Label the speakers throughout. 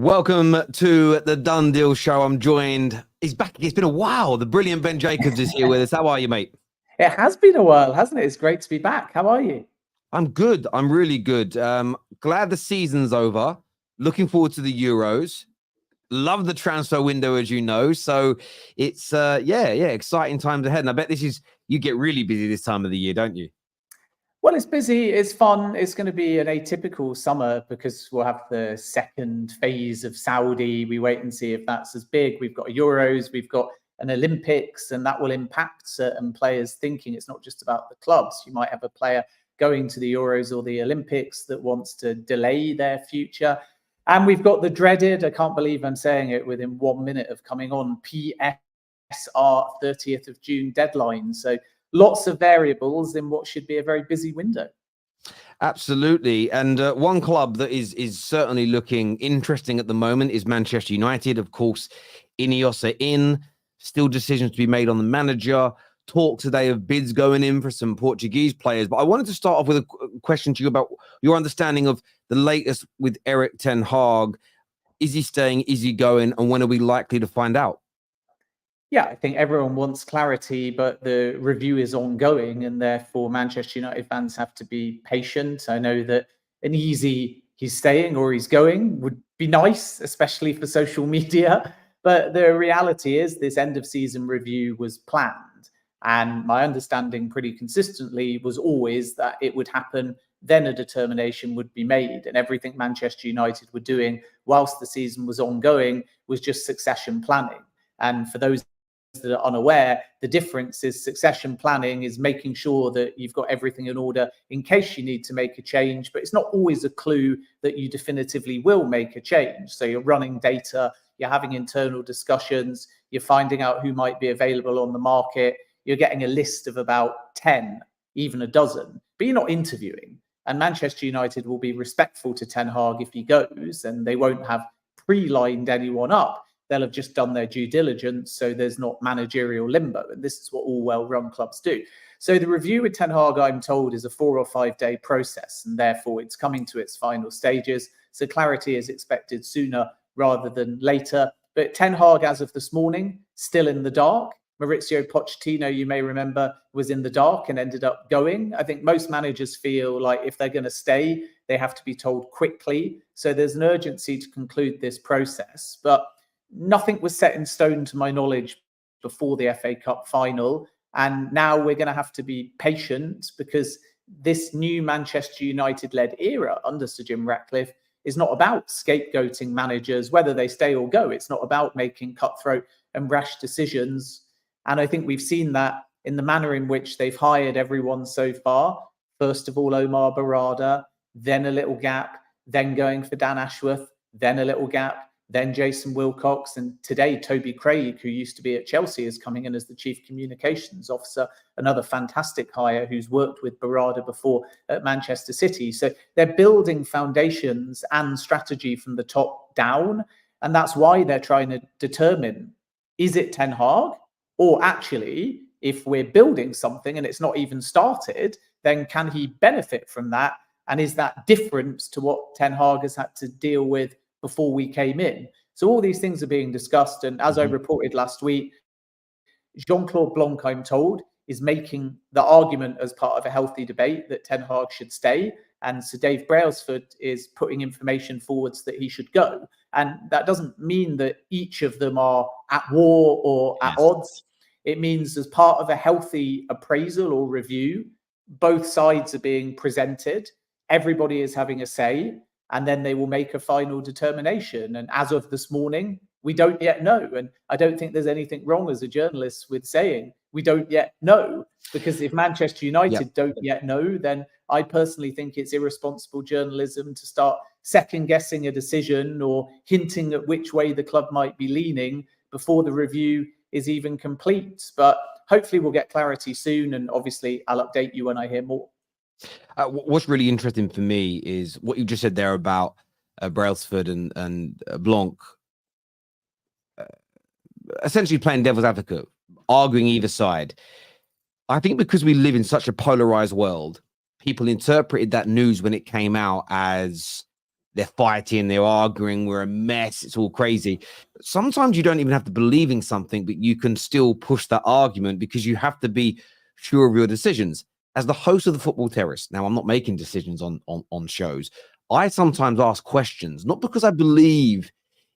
Speaker 1: Welcome to the Done Deal Show. I'm joined. He's back. It's been a while. The brilliant Ben Jacobs is here with us. How are you, mate?
Speaker 2: It has been a while, hasn't it? It's great to be back. How are you?
Speaker 1: I'm good. I'm really good. Glad the season's over. Looking forward to the Euros. Love the transfer window, as you know. So it's exciting times ahead. And I bet you get really busy this time of the year, don't you?
Speaker 2: Well, it's busy. It's fun. It's going to be an atypical summer because we'll have the second phase of Saudi. We wait and see if that's as big. We've got Euros. We've got an Olympics, and that will impact certain players' thinking. It's not just about the clubs. You might have a player going to the Euros or the Olympics that wants to delay their future. And we've got the dreaded, I can't believe I'm saying it within 1 minute of coming on, PSR 30th of June deadline. So lots of variables in what should be a very busy window.
Speaker 1: Absolutely. And one club that is certainly looking interesting at the moment is Manchester United. Of course, Ineos are in. Still decisions to be made on the manager. Talk today of bids going in for some Portuguese players. But I wanted to start off with a question to you about your understanding of the latest with Erik ten Hag. Is he staying? Is he going? And when are we likely to find out?
Speaker 2: Yeah, I think everyone wants clarity, but the review is ongoing, and therefore Manchester United fans have to be patient. I know that an easy he's staying or he's going would be nice, especially for social media. But the reality is this end of season review was planned. And my understanding pretty consistently was always that it would happen, then a determination would be made. And everything Manchester United were doing whilst the season was ongoing was just succession planning. And for those that are unaware, the difference is succession planning is making sure that you've got everything in order in case you need to make a change, but it's not always a clue that you definitively will make a change. So you're running data, you're having internal discussions, you're finding out who might be available on the market, you're getting a list of about 10, even a dozen, but you're not interviewing. And Manchester United will be respectful to Ten Hag if he goes, and they won't have pre-lined anyone up. They'll have just done their due diligence, so there's not managerial limbo. And this is what all well-run clubs do. So the review with Ten Hag, I'm told, is a 4 or 5 day process, and therefore it's coming to its final stages. So clarity is expected sooner rather than later. But Ten Hag, as of this morning, still in the dark. Mauricio Pochettino, you may remember, was in the dark and ended up going. I think most managers feel like if they're going to stay, they have to be told quickly. So there's an urgency to conclude this process. But nothing was set in stone, to my knowledge, before the FA Cup final. And now we're going to have to be patient because this new Manchester United-led era under Sir Jim Ratcliffe is not about scapegoating managers, whether they stay or go. It's not about making cutthroat and rash decisions. And I think we've seen that in the manner in which they've hired everyone so far. First of all, Omar Barada, then a little gap, then going for Dan Ashworth, then a little gap, then Jason Wilcox, and today Toby Craig, who used to be at Chelsea, is coming in as the Chief Communications Officer, another fantastic hire who's worked with Barada before at Manchester City. So they're building foundations and strategy from the top down, and that's why they're trying to determine, is it Ten Hag? Or actually, if we're building something and it's not even started, then can he benefit from that? And is that different to what Ten Hag has had to deal with before we came in? So all these things are being discussed. And as I reported last week, Jean-Claude Blanc, I'm told, is making the argument as part of a healthy debate that Ten Hag should stay. And Sir Dave Brailsford is putting information forwards that he should go. And that doesn't mean that each of them are at war or at odds. It means as part of a healthy appraisal or review, both sides are being presented. Everybody is having a say. And then they will make a final determination. And as of this morning, we don't yet know. And I don't think there's anything wrong as a journalist with saying we don't yet know, because if Manchester United don't yet know, then I personally think it's irresponsible journalism to start second guessing a decision or hinting at which way the club might be leaning before the review is even complete. But hopefully we'll get clarity soon. And obviously I'll update you when I hear more.
Speaker 1: What's really interesting for me is what you just said there about Brailsford and Blanc essentially playing devil's advocate, arguing either side. I think because we live in such a polarized world, people interpreted that news when it came out as they're fighting, they're arguing, we're a mess, it's all crazy. Sometimes you don't even have to believe in something, but you can still push that argument because you have to be sure of your decisions. As the host of the Football Terrace, now I'm not making decisions on shows. I sometimes ask questions, not because I believe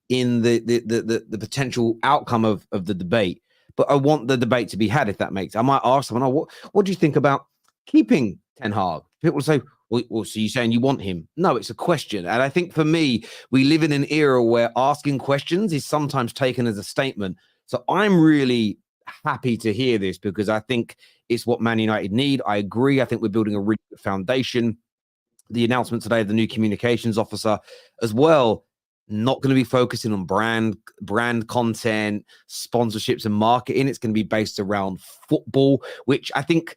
Speaker 1: in the potential outcome of the debate, but I want the debate to be had, if that makes sense. I might ask someone, oh, what do you think about keeping Ten Hag? People say, well, so you're saying you want him? No, it's a question. And I think for me, we live in an era where asking questions is sometimes taken as a statement. So I'm really happy to hear this because I think it's what Man United need. I agree. I think we're building a really good foundation. The announcement today of the new communications officer as well, not going to be focusing on brand content, sponsorships and marketing. It's going to be based around football, which I think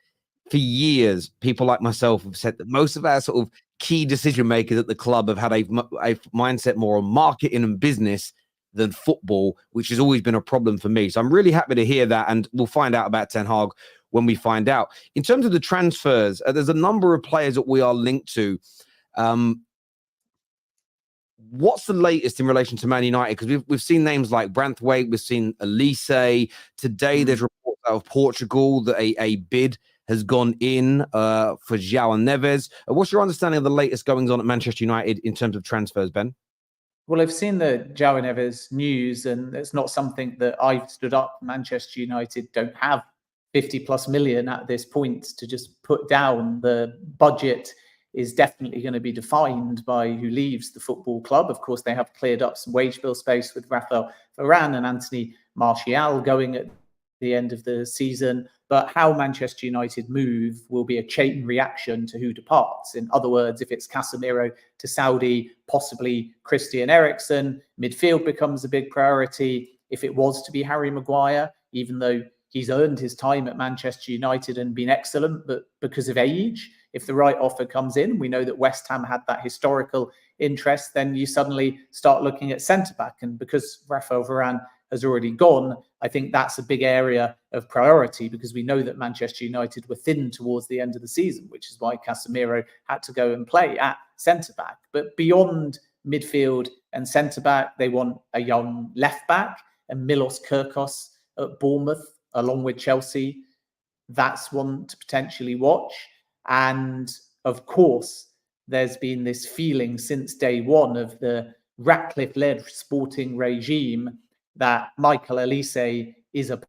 Speaker 1: for years, people like myself have said that most of our sort of key decision makers at the club have had a mindset more on marketing and business than football, which has always been a problem for me. So I'm really happy to hear that. And we'll find out about Ten Hag when we find out. In terms of the transfers, there's a number of players that we are linked to. What's the latest in relation to Man United? Because we've seen names like Branthwaite, we've seen Olise. Today, there's reports out of Portugal that a bid has gone in for João Neves. What's your understanding of the latest goings on at Manchester United in terms of transfers, Ben?
Speaker 2: Well, I've seen the João Neves news, and it's not something that I've stood up. Manchester United don't have 50 plus million at this point to just put down. The budget is definitely going to be defined by who leaves the football club. Of course, they have cleared up some wage bill space with Rafael Varane and Anthony Martial going at the end of the season. But how Manchester United move will be a chain reaction to who departs. In other words, if it's Casemiro to Saudi, possibly Christian Eriksen, midfield becomes a big priority. If it was to be Harry Maguire, even though he's earned his time at Manchester United and been excellent, but because of age, if the right offer comes in, we know that West Ham had that historical interest, then you suddenly start looking at centre-back. And because Rafael Varane has already gone, I think that's a big area of priority because we know that Manchester United were thin towards the end of the season, which is why Casemiro had to go and play at centre-back. But beyond midfield and centre-back, they want a young left-back, and Milos Kerkez at Bournemouth, along with Chelsea. That's one to potentially watch. And of course, there's been this feeling since day one of the Ratcliffe-led sporting regime that Michael Olise is a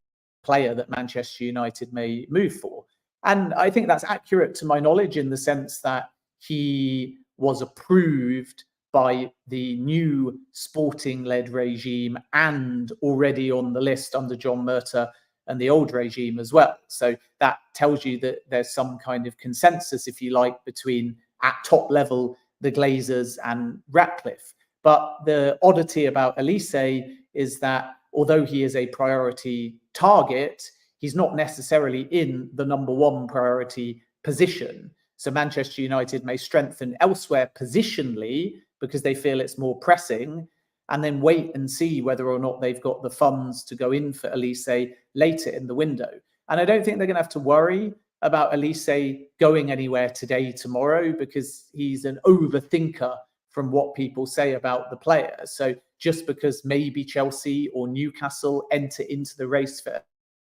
Speaker 2: player that Manchester United may move for. And I think that's accurate to my knowledge in the sense that he was approved by the new sporting-led regime and already on the list under John Murtough and the old regime as well. So that tells you that there's some kind of consensus, if you like, between at top level, the Glazers and Ratcliffe. But the oddity about Olise is that although he is a priority target, he's not necessarily in the number one priority position. So Manchester United may strengthen elsewhere positionally because they feel it's more pressing, and then wait and see whether or not they've got the funds to go in for Olise later in the window. And I don't think they're going to have to worry about Olise going anywhere today, tomorrow, because he's an overthinker from what people say about the player. So just because maybe Chelsea or Newcastle enter into the race for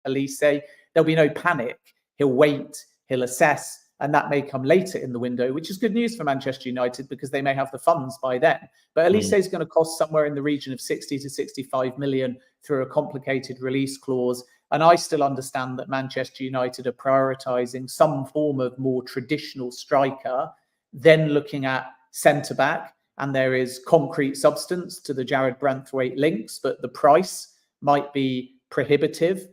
Speaker 2: Olise, there'll be no panic. He'll wait, he'll assess, and that may come later in the window, which is good news for Manchester United because they may have the funds by then. But Olise is going to cost somewhere in the region of 60 to 65 million through a complicated release clause. And I still understand that Manchester United are prioritising some form of more traditional striker, then looking at centre-back. And there is concrete substance to the Jared Branthwaite links, but the price might be prohibitive.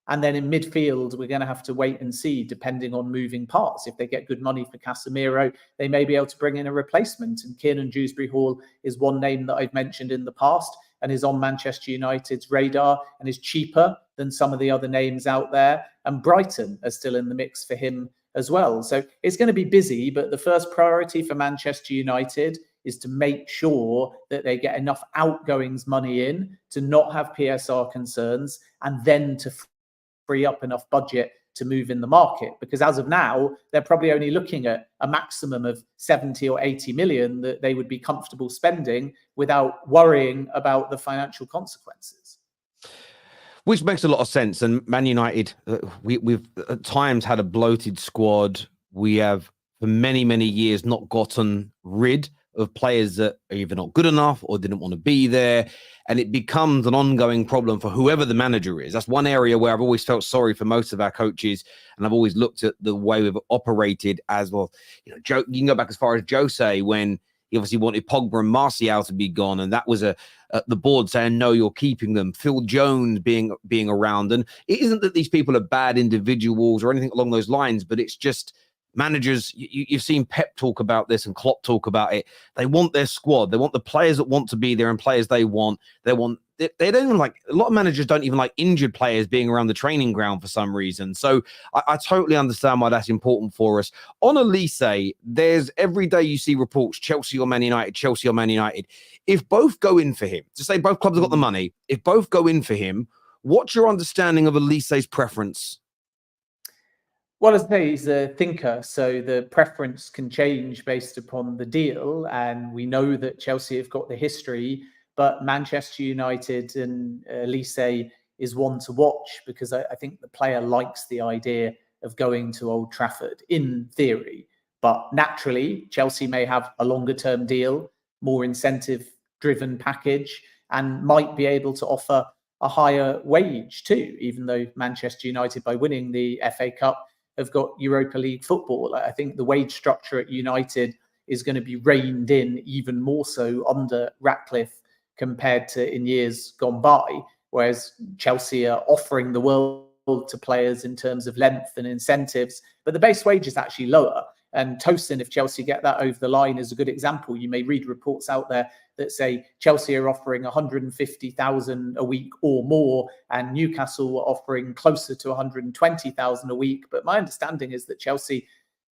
Speaker 2: And then in midfield, we're going to have to wait and see, depending on moving parts. If they get good money for Casemiro, they may be able to bring in a replacement. And Kiernan Dewsbury-Hall is one name that I've mentioned in the past and is on Manchester United's radar and is cheaper than some of the other names out there. And Brighton are still in the mix for him as well. So it's going to be busy, but the first priority for Manchester United is to make sure that they get enough outgoings money in to not have PSR concerns, and then to free up enough budget to move in the market, because as of now, they're probably only looking at a maximum of 70 or 80 million that they would be comfortable spending without worrying about the financial consequences.
Speaker 1: Which makes a lot of sense. And Man United, we've at times had a bloated squad. We have for many, many years not gotten rid of players that are either not good enough or didn't want to be there. And it becomes an ongoing problem for whoever the manager is. That's one area where I've always felt sorry for most of our coaches. And I've always looked at the way we've operated as well. You can go back as far as Jose, when he obviously wanted Pogba and Martial to be gone. And that was the board saying, no, you're keeping them. Phil Jones being around. And it isn't that these people are bad individuals or anything along those lines, but it's just managers. You've seen Pep talk about this and Klopp talk about it. They want their squad. They want the players that want to be there and players they want. They don't even like, a lot of managers don't even like injured players being around the training ground for some reason. So I totally understand why that's important for us. On Olise, there's every day you see reports, Chelsea or Man United, Chelsea or Man United. If both go in for him, to say both clubs have got the money, if both go in for him, what's your understanding of Olise's preference?
Speaker 2: Well, as I say, he's a thinker, so the preference can change based upon the deal. And we know that Chelsea have got the history, but Manchester United and Olise is one to watch, because I think the player likes the idea of going to Old Trafford in theory. But naturally, Chelsea may have a longer term deal, more incentive driven package, and might be able to offer a higher wage too, even though Manchester United, by winning the FA Cup, have got Europa League football. I think the wage structure at United is going to be reined in even more so under Ratcliffe compared to in years gone by, whereas Chelsea are offering the world to players in terms of length and incentives, but the base wage is actually lower. And Tosin, if Chelsea get that over the line, is a good example. You may read reports out there that say Chelsea are offering 150,000 a week or more, and Newcastle are offering closer to 120,000 a week. But my understanding is that Chelsea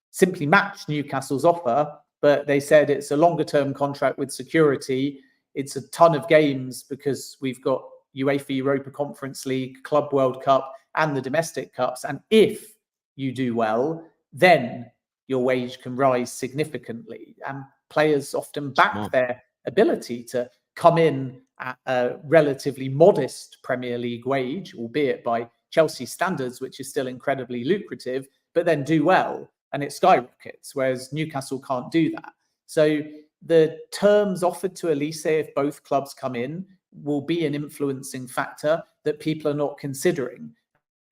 Speaker 2: simply matched Newcastle's offer, but they said it's a longer term contract with security. It's a ton of games because we've got UEFA Europa Conference League, Club World Cup, and the domestic cups. And if you do well, then your wage can rise significantly. And players often back their ability to come in at a relatively modest Premier League wage, albeit by Chelsea standards, which is still incredibly lucrative, but then do well and it skyrockets, whereas Newcastle can't do that. So the terms offered to Olise, if both clubs come in, will be an influencing factor that people are not considering.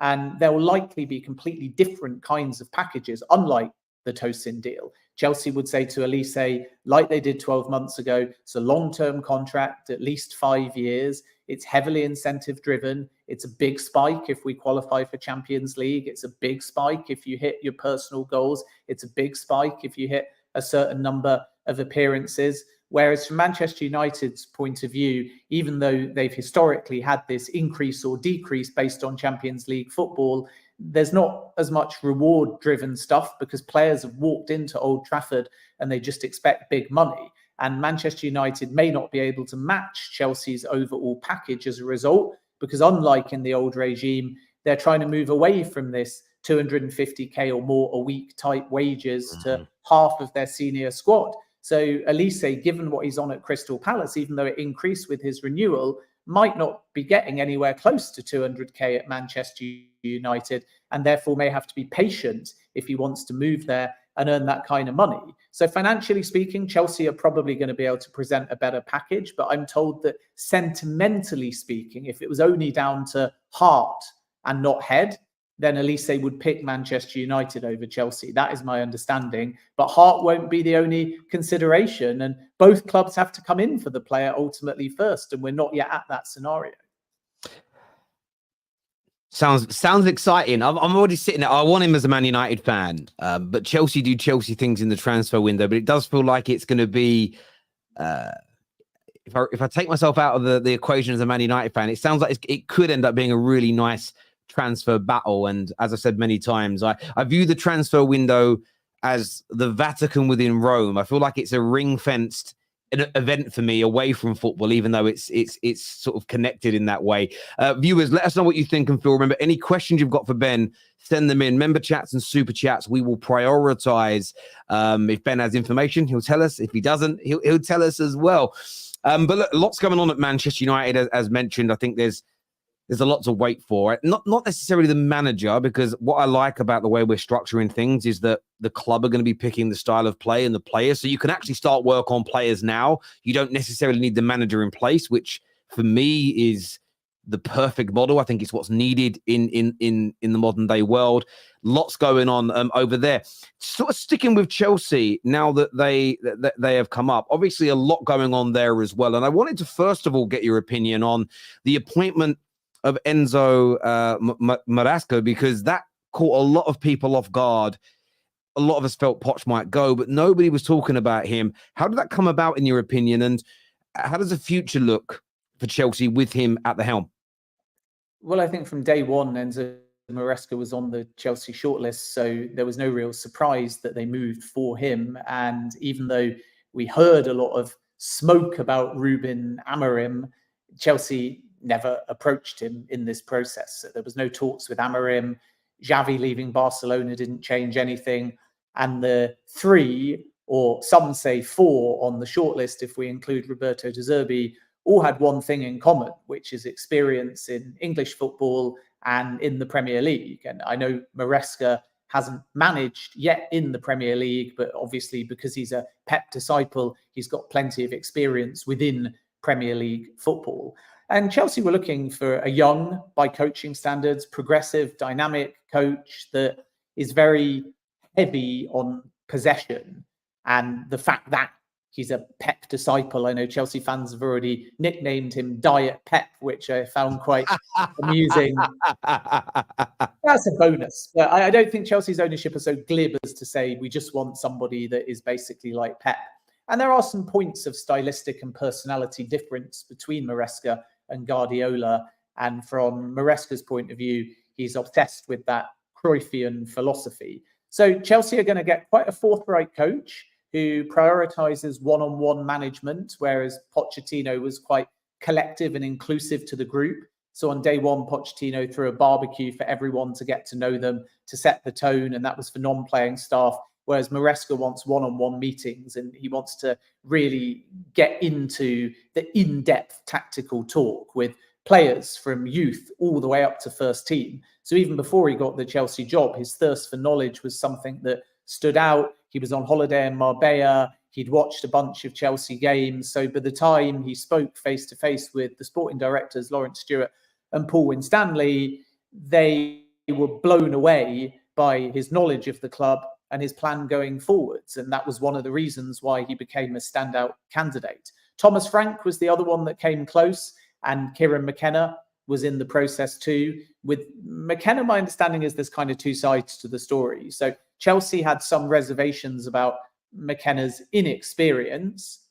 Speaker 2: And there will likely be completely different kinds of packages, unlike the Tosin deal. Chelsea would say to Olise, like they did 12 months ago, it's a long-term contract, at least 5 years. It's heavily incentive driven. It's a big spike if we qualify for Champions League. It's a big spike if you hit your personal goals. It's a big spike if you hit a certain number of appearances. Whereas from Manchester United's point of view, even though they've historically had this increase or decrease based on Champions League football, there's not as much reward-driven stuff because players have walked into Old Trafford and they just expect big money. And Manchester United may not be able to match Chelsea's overall package as a result, because unlike in the old regime, they're trying to move away from this 250k or more a week type wages to half of their senior squad. So Olise, given what he's on at Crystal Palace, even though it increased with his renewal, might not be getting anywhere close to 200k at Manchester United, and therefore may have to be patient if he wants to move there and earn that kind of money. So financially speaking, Chelsea are probably going to be able to present a better package, but I'm told that sentimentally speaking, if it was only down to heart and not head, then Olise would pick Manchester United over Chelsea. That is my understanding. But heart won't be the only consideration. And both clubs have to come in for the player ultimately first. And we're not yet at that scenario.
Speaker 1: Sounds exciting. I'm already sitting there. I want him as a Man United fan. But Chelsea do Chelsea things in the transfer window. But it does feel like it's going to be... If I take myself out of the equation as a Man United fan, it sounds like it could end up being a really nice transfer battle. And as I said many times, I view the transfer window as the Vatican within Rome. I feel like it's a ring-fenced an event for me away from football, even though it's sort of connected in that way. Viewers, let us know what you think and feel. Remember, any questions you've got for Ben, send them in. Member chats and super chats, we will prioritize. If Ben has information, he'll tell us. If he doesn't, he'll tell us as well. But look, lots going on at Manchester United, as mentioned. I think there's a lot to wait for. Not necessarily the manager, because what I like about the way we're structuring things is that the club are going to be picking the style of play and the players. So you can actually start work on players now. You don't necessarily need the manager in place, which for me is the perfect model. I think it's what's needed in the modern day world. Lots going on over there. Sort of sticking with Chelsea now that they have come up. Obviously, a lot going on there as well. And I wanted to first of all get your opinion on the appointment of Enzo Maresca, because that caught a lot of people off guard. A lot of us felt Poch might go, but nobody was talking about him. How did that come about, in your opinion? And how does the future look for Chelsea with him at the helm?
Speaker 2: Well, I think from day one, Enzo Maresca was on the Chelsea shortlist, so there was no real surprise that they moved for him. And even though we heard a lot of smoke about Ruben Amorim, Chelsea never approached him in this process. So there was no talks with Amorim. Xavi leaving Barcelona didn't change anything. And the 3, or some say 4 on the shortlist, if we include Roberto De Zerbi, all had one thing in common, which is experience in English football and in the Premier League. And I know Maresca hasn't managed yet in the Premier League, but obviously because he's a Pep disciple, he's got plenty of experience within Premier League football. And Chelsea were looking for a young, by coaching standards, progressive, dynamic coach that is very heavy on possession. And the fact that he's a Pep disciple, I know Chelsea fans have already nicknamed him Diet Pep, which I found quite amusing. That's a bonus. But I don't think Chelsea's ownership are so glib as to say we just want somebody that is basically like Pep. And there are some points of stylistic and personality difference between Maresca and Guardiola. And from Maresca's point of view, he's obsessed with that Cruyffian philosophy. So Chelsea are going to get quite a forthright coach who prioritizes one-on-one management, whereas Pochettino was quite collective and inclusive to the group. So on day one, Pochettino threw a barbecue for everyone to get to know them, to set the tone, and that was for non-playing staff. Whereas Maresca wants one-on-one meetings and he wants to really get into the in-depth tactical talk with players from youth all the way up to first team. So even before he got the Chelsea job, his thirst for knowledge was something that stood out. He was on holiday in Marbella. He'd watched a bunch of Chelsea games. So by the time he spoke face-to-face with the sporting directors, Lawrence Stewart and Paul Winstanley, they were blown away by his knowledge of the club and his plan going forwards. And that was one of the reasons why he became a standout candidate. Thomas Frank was the other one that came close, and Kieran McKenna was in the process too. With McKenna, my understanding is there's kind of two sides to the story. So Chelsea had some reservations about McKenna's inexperience,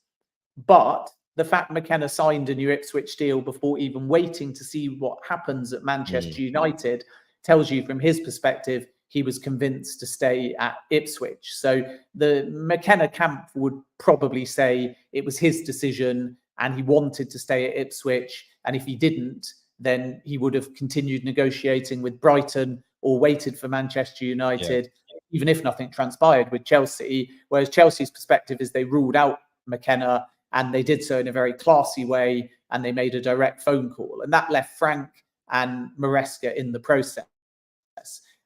Speaker 2: but the fact McKenna signed a new Ipswich deal before even waiting to see what happens at Manchester United tells you from his perspective, he was convinced to stay at Ipswich. So the McKenna camp would probably say it was his decision and he wanted to stay at Ipswich. And if he didn't, then he would have continued negotiating with Brighton or waited for Manchester United, even if nothing transpired with Chelsea. Whereas Chelsea's perspective is they ruled out McKenna and they did so in a very classy way and they made a direct phone call. And that left Frank and Maresca in the process.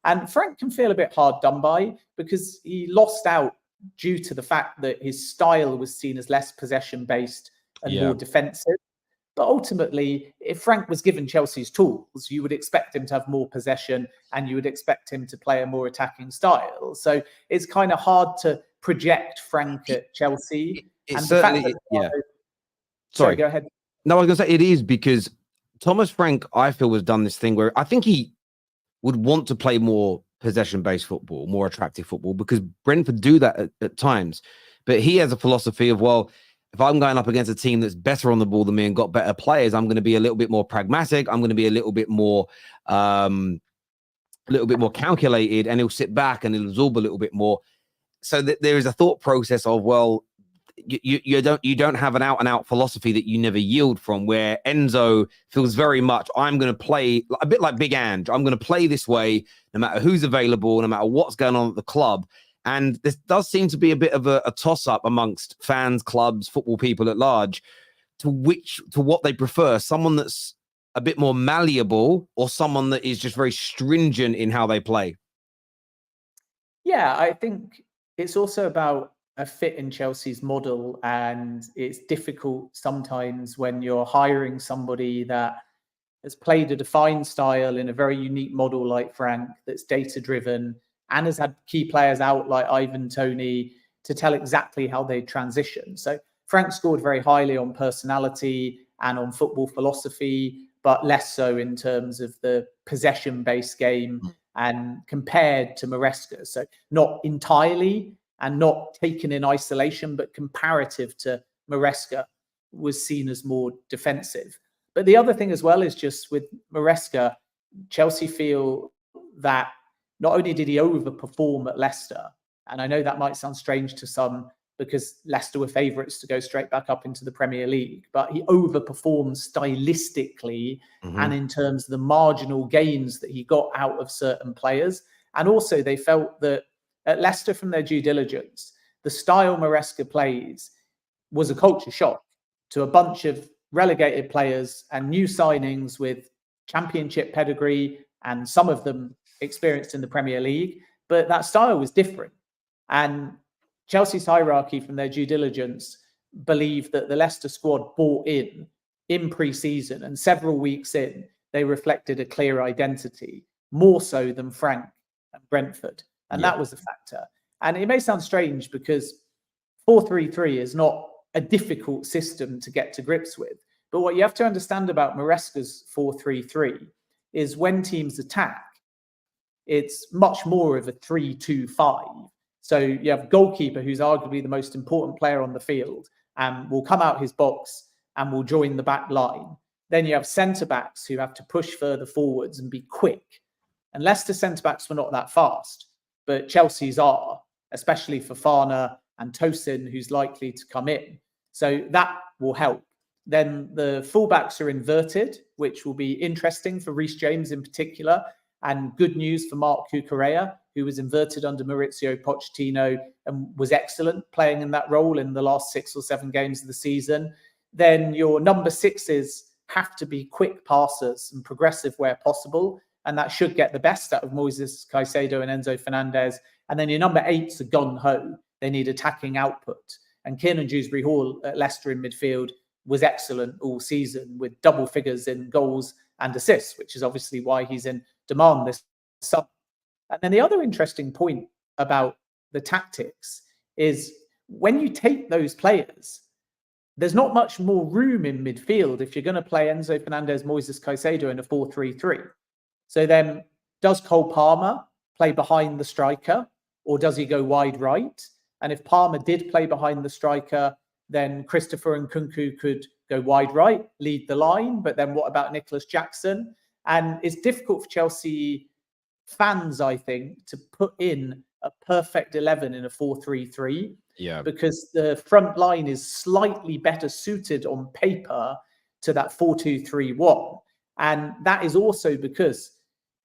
Speaker 2: And Frank can feel a bit hard done by because he lost out due to the fact that his style was seen as less possession-based and more defensive. But ultimately, if Frank was given Chelsea's tools, you would expect him to have more possession and you would expect him to play a more attacking style. So it's kind of hard to project Frank at Chelsea.
Speaker 1: It certainly,
Speaker 2: Sorry, go ahead.
Speaker 1: No, I was going to say it is because Thomas Frank, I feel, has done this thing where I think he would want to play more possession-based football, more attractive football, because Brentford do that at times. But he has a philosophy of, well, if I'm going up against a team that's better on the ball than me and got better players, I'm going to be a little bit more pragmatic. I'm going to be a little bit more calculated, and he'll sit back and he'll absorb a little bit more. So that there is a thought process of, well, you don't have an out and out philosophy that you never yield from, where Enzo feels very much, I'm going to play a bit like Big Ange. I'm going to play this way no matter who's available, no matter what's going on at the club. And this does seem to be a bit of a toss up amongst fans, clubs, football people at large to what they prefer. Someone that's a bit more malleable or someone that is just very stringent in how they play.
Speaker 2: Yeah, I think it's also about a fit in Chelsea's model, and it's difficult sometimes when you're hiring somebody that has played a defined style in a very unique model like Frank, that's data driven and has had key players out like Ivan Toney to tell exactly how they transition. So Frank scored very highly on personality and on football philosophy, but less so in terms of the possession-based game and compared to Maresca. So not entirely and not taken in isolation, but comparative to Maresca, was seen as more defensive. But the other thing as well is just with Maresca, Chelsea feel that not only did he overperform at Leicester, and I know that might sound strange to some because Leicester were favourites to go straight back up into the Premier League, but he overperformed stylistically and in terms of the marginal gains that he got out of certain players. And also they felt that at Leicester, from their due diligence, the style Maresca plays was a culture shock to a bunch of relegated players and new signings with championship pedigree, and some of them experienced in the Premier League. But that style was different. And Chelsea's hierarchy, from their due diligence, believed that the Leicester squad bought in pre-season, and several weeks in, they reflected a clear identity, more so than Frank and Brentford. And that was a factor. And it may sound strange because 4-3-3 is not a difficult system to get to grips with. But what you have to understand about Maresca's 4-3-3 is when teams attack, it's much more of a 3-2-5. So you have a goalkeeper who's arguably the most important player on the field and will come out his box and will join the back line. Then you have centre-backs who have to push further forwards and be quick. And Leicester centre-backs were not that fast, but Chelsea's are, especially for Fofana and Tosin, who's likely to come in. So that will help. Then the fullbacks are inverted, which will be interesting for Reece James in particular, and good news for Marc Cucurella, who was inverted under Mauricio Pochettino and was excellent playing in that role in the last 6 or 7 games of the season. Then your number 6s have to be quick passers and progressive where possible, and that should get the best out of Moises Caicedo and Enzo Fernandez. And then your number 8s are gung-ho. They need attacking output. And Kiernan Dewsbury-Hall at Leicester in midfield was excellent all season, with double figures in goals and assists, which is obviously why he's in demand this summer. And then the other interesting point about the tactics is when you take those players, there's not much more room in midfield if you're going to play Enzo Fernandez, Moises Caicedo in a 4-3-3. So then does Cole Palmer play behind the striker, or does he go wide right? And if Palmer did play behind the striker, then Christopher Nkunku could go wide right, lead the line. But then what about Nicholas Jackson? And it's difficult for Chelsea fans, I think, to put in a perfect 11 in a 4-3-3.
Speaker 1: Yeah.
Speaker 2: Because the front line is slightly better suited on paper to that 4-2-3-1. And that is also because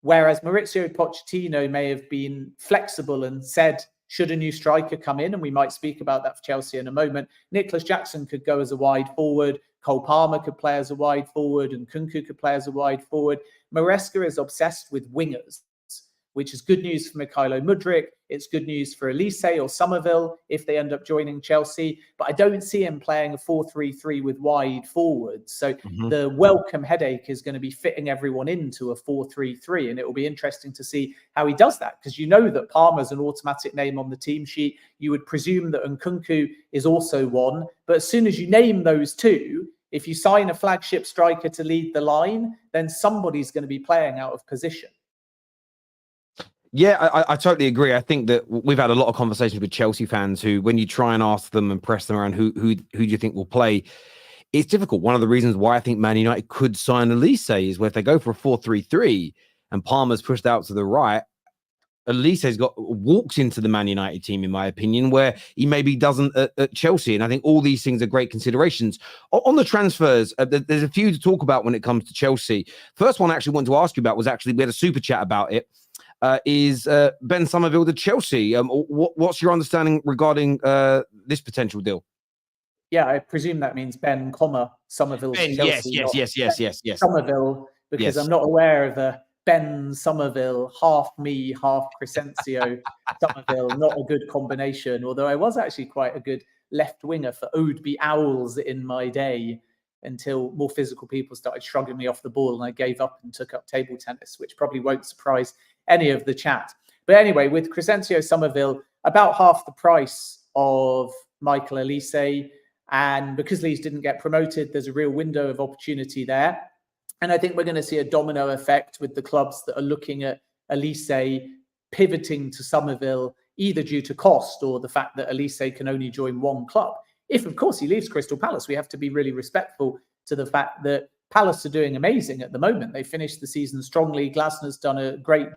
Speaker 2: whereas Mauricio Pochettino may have been flexible and said, should a new striker come in, and we might speak about that for Chelsea in a moment, Nicholas Jackson could go as a wide forward, Cole Palmer could play as a wide forward, and Nkunku could play as a wide forward. Maresca is obsessed with wingers, which is good news for Mykhailo Mudryk. It's good news for Olise or Summerville if they end up joining Chelsea. But I don't see him playing a 4-3-3 with wide forwards. So the welcome headache is going to be fitting everyone into a 4-3-3. And it will be interesting to see how he does that, because you know that Palmer's an automatic name on the team sheet. You would presume that Nkunku is also one. But as soon as you name those two, if you sign a flagship striker to lead the line, then somebody's going to be playing out of position.
Speaker 1: Yeah, I totally agree. I think that we've had a lot of conversations with Chelsea fans who, when you try and ask them and press them around who do you think will play, it's difficult. One of the reasons why I think Man United could sign Olise is where if they go for a 4-3-3 and Palmer's pushed out to the right, Olise's walks into the Man United team, in my opinion, where he maybe doesn't at Chelsea. And I think all these things are great considerations. On the transfers, there's a few to talk about when it comes to Chelsea. First one I actually wanted to ask you about was we had a super chat about it, is Ben Summerville to Chelsea. What's your understanding regarding this potential deal?
Speaker 2: Yeah, I presume that means Ben, Summerville to Chelsea.
Speaker 1: Yes.
Speaker 2: Summerville, because I'm not aware of a Ben Summerville, half me, half Crescencio Summerville. Not a good combination, although I was actually quite a good left winger for Oadby Owls in my day, until more physical people started shrugging me off the ball and I gave up and took up table tennis, which probably won't surprise any of the chat. But anyway, with Crescencio Summerville, about half the price of Michael Olise. And because Leeds didn't get promoted, there's a real window of opportunity there. And I think we're going to see a domino effect with the clubs that are looking at Olise pivoting to Summerville, either due to cost or the fact that Olise can only join one club. If, of course, he leaves Crystal Palace, we have to be really respectful to the fact that Palace are doing amazing at the moment. They finished the season strongly. Glasner's done a great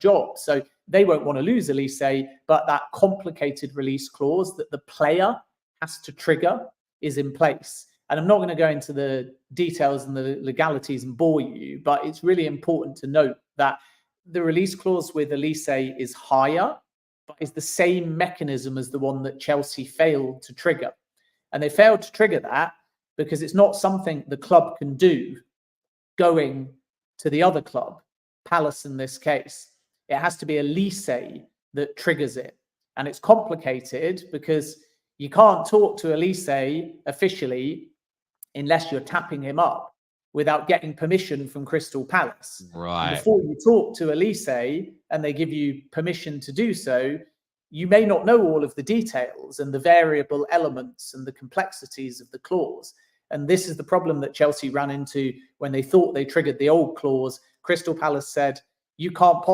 Speaker 2: job. So they won't want to lose Olise, but that complicated release clause that the player has to trigger is in place. And I'm not going to go into the details and the legalities and bore you, but it's really important to note that the release clause with Olise is higher, but is the same mechanism as the one that Chelsea failed to trigger. And they failed to trigger that because it's not something the club can do going to the other club, Palace in this case. It has to be Olise that triggers it. And it's complicated because you can't talk to Olise officially unless you're tapping him up without getting permission from Crystal Palace.
Speaker 1: Right.
Speaker 2: And before you talk to Olise and they give you permission to do so, you may not know all of the details and the variable elements and the complexities of the clause. And this is the problem that Chelsea ran into when they thought they triggered the old clause. Crystal Palace said, you can't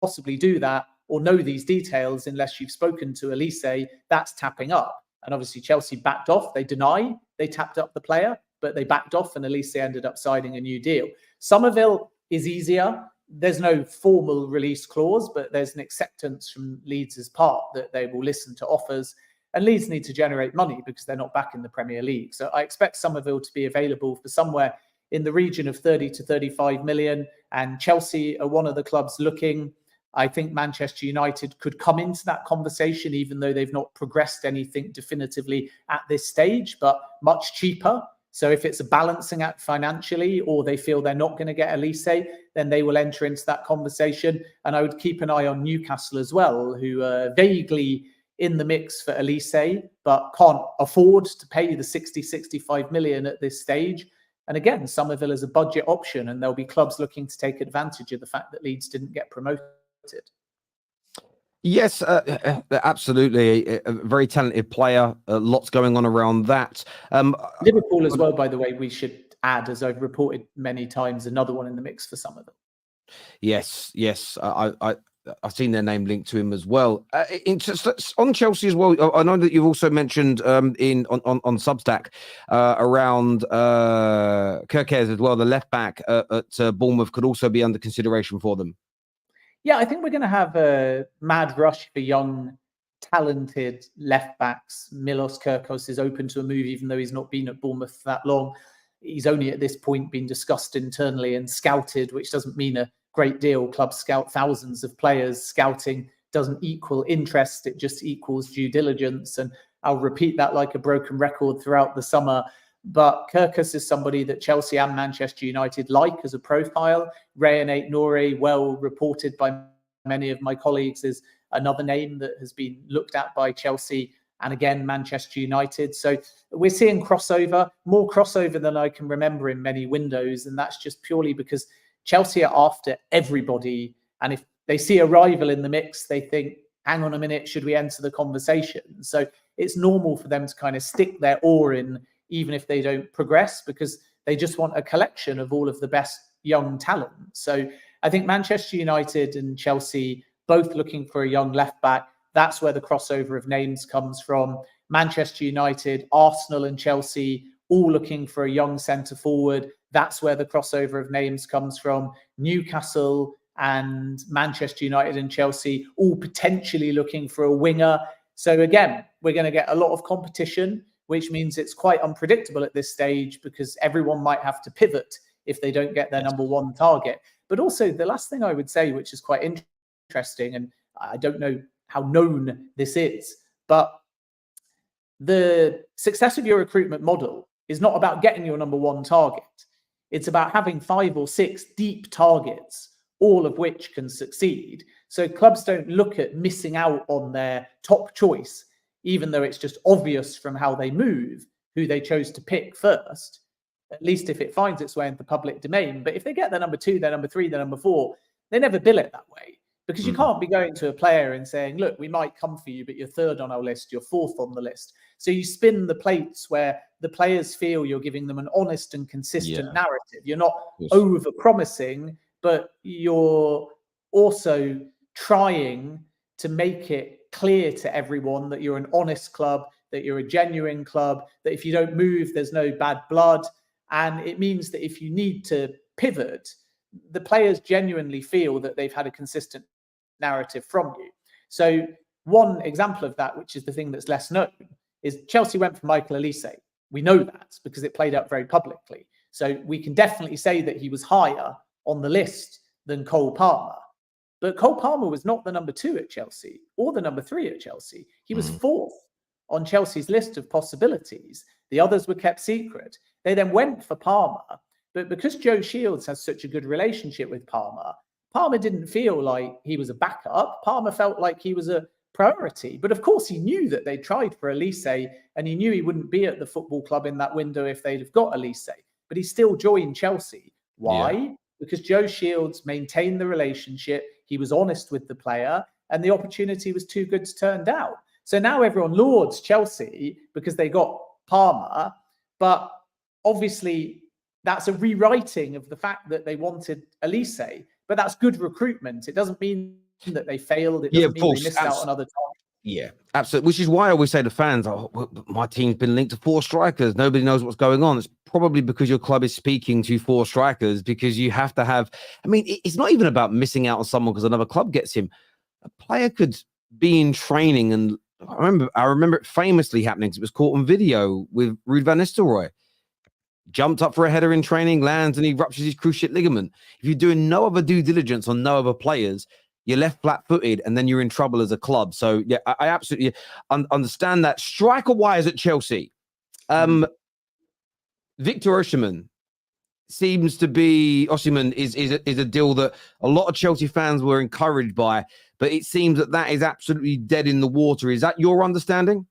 Speaker 2: possibly do that or know these details unless you've spoken to Olise. That's tapping up. And obviously Chelsea backed off. They deny they tapped up the player, but they backed off and Olise ended up signing a new deal. Summerville is easier. There's no formal release clause, but there's an acceptance from Leeds' part that they will listen to offers. And Leeds need to generate money because they're not back in the Premier League. So I expect Summerville to be available for somewhere in the region of 30 to 35 million. And Chelsea are one of the clubs looking. I think Manchester United could come into that conversation, even though they've not progressed anything definitively at this stage, but much cheaper. So if it's a balancing act financially, or they feel they're not going to get Olise, then they will enter into that conversation. And I would keep an eye on Newcastle as well, who are vaguely in the mix for Olise, but can't afford to pay the 60, 65 million at this stage. And again, Summerville is a budget option, and there'll be clubs looking to take advantage of the fact that Leeds didn't get promoted.
Speaker 1: Yes, absolutely. A very talented player. Lots going on around that.
Speaker 2: Liverpool as well, by the way, we should add, as I've reported many times, another one in the mix for Summerville. Yes.
Speaker 1: I've seen their name linked to him as well. On Chelsea as well, I know that you've also mentioned on Substack around Kerkez as well, the left back at Bournemouth could also be under consideration for them.
Speaker 2: Yeah, I think we're going to have a mad rush for young, talented left backs. Milos Kerkez is open to a move, even though he's not been at Bournemouth that long. He's only at this point been discussed internally and scouted, which doesn't mean a great deal. Clubs scout thousands of players. Scouting doesn't equal interest. It just equals due diligence. And I'll repeat that like a broken record throughout the summer. But Kerkez is somebody that Chelsea and Manchester United like as a profile. Rayan Aït-Nouri, well reported by many of my colleagues, is another name that has been looked at by Chelsea and again Manchester United. So we're seeing more crossover than I can remember in many windows. And that's just purely because Chelsea are after everybody. And if they see a rival in the mix, they think, hang on a minute, should we enter the conversation? So it's normal for them to kind of stick their oar in, even if they don't progress, because they just want a collection of all of the best young talent. So I think Manchester United and Chelsea both looking for a young left back. That's where the crossover of names comes from. Manchester United, Arsenal and Chelsea all looking for a young centre forward. That's where the crossover of names comes from. Newcastle and Manchester United and Chelsea all potentially looking for a winger. So again, we're going to get a lot of competition, which means it's quite unpredictable at this stage because everyone might have to pivot if they don't get their number one target. But also the last thing I would say, which is quite interesting, and I don't know how known this is, but the success of your recruitment model is not about getting your number one target. It's about having 5 or 6 deep targets, all of which can succeed. So clubs don't look at missing out on their top choice, even though it's just obvious from how they move who they chose to pick first, at least if it finds its way into the public domain. But if they get their number 2, their number 3, their number 4, they never bill it that way. Because you can't be going to a player and saying, look, we might come for you, but you're 3rd on our list, you're 4th on the list. So you spin the plates where the players feel you're giving them an honest and consistent narrative. You're not over-promising, but you're also trying to make it clear to everyone that you're an honest club, that you're a genuine club, that if you don't move, there's no bad blood. And it means that if you need to pivot, the players genuinely feel that they've had a consistent narrative from you. So one example of that, which is the thing that's less known, is Chelsea went for Michael Olise. We know that because it played out very publicly. So we can definitely say that he was higher on the list than Cole Palmer. But Cole Palmer was not the number 2 at Chelsea or the number 3 at Chelsea. He was 4th on Chelsea's list of possibilities. The others were kept secret. They then went for Palmer. But because Joe Shields has such a good relationship with Palmer, Palmer didn't feel like he was a backup. Palmer felt like he was a priority. But of course, he knew that they tried for Olise, and he knew he wouldn't be at the football club in that window if they'd have got Olise. But he still joined Chelsea. Why? Yeah. Because Joe Shields maintained the relationship. He was honest with the player, and the opportunity was too good to turn down. So now everyone lauds Chelsea because they got Palmer. But obviously, that's a rewriting of the fact that they wanted Olise. But that's good recruitment. It doesn't mean that they failed. It doesn't mean they missed out on other times.
Speaker 1: Yeah, absolutely. Which is why I always say to fans, oh, my team's been linked to 4 strikers. Nobody knows what's going on. It's probably because your club is speaking to 4 strikers, because you have to have, I mean, it's not even about missing out on someone because another club gets him. A player could be in training, and I remember it famously happening because it was caught on video with Ruud van Nistelrooy. Jumped up for a header in training, lands, and he ruptures his cruciate ligament. If you're doing no other due diligence on no other players, you're left flat-footed, and then you're in trouble as a club. So, yeah, I absolutely understand that. Striker-wise at Chelsea, Victor Osimhen seems to be... Osimhen is a deal that a lot of Chelsea fans were encouraged by, but it seems that is absolutely dead in the water. Is that your understanding?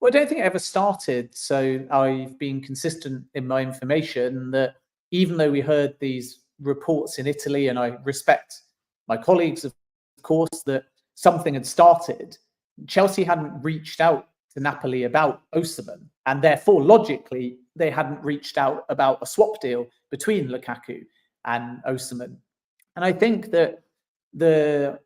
Speaker 2: Well, I don't think it ever started. So I've been consistent in my information that even though we heard these reports in Italy, and I respect my colleagues, of course, that something had started, Chelsea hadn't reached out to Napoli about Osimhen. And therefore, logically, they hadn't reached out about a swap deal between Lukaku and Osimhen. And I think that the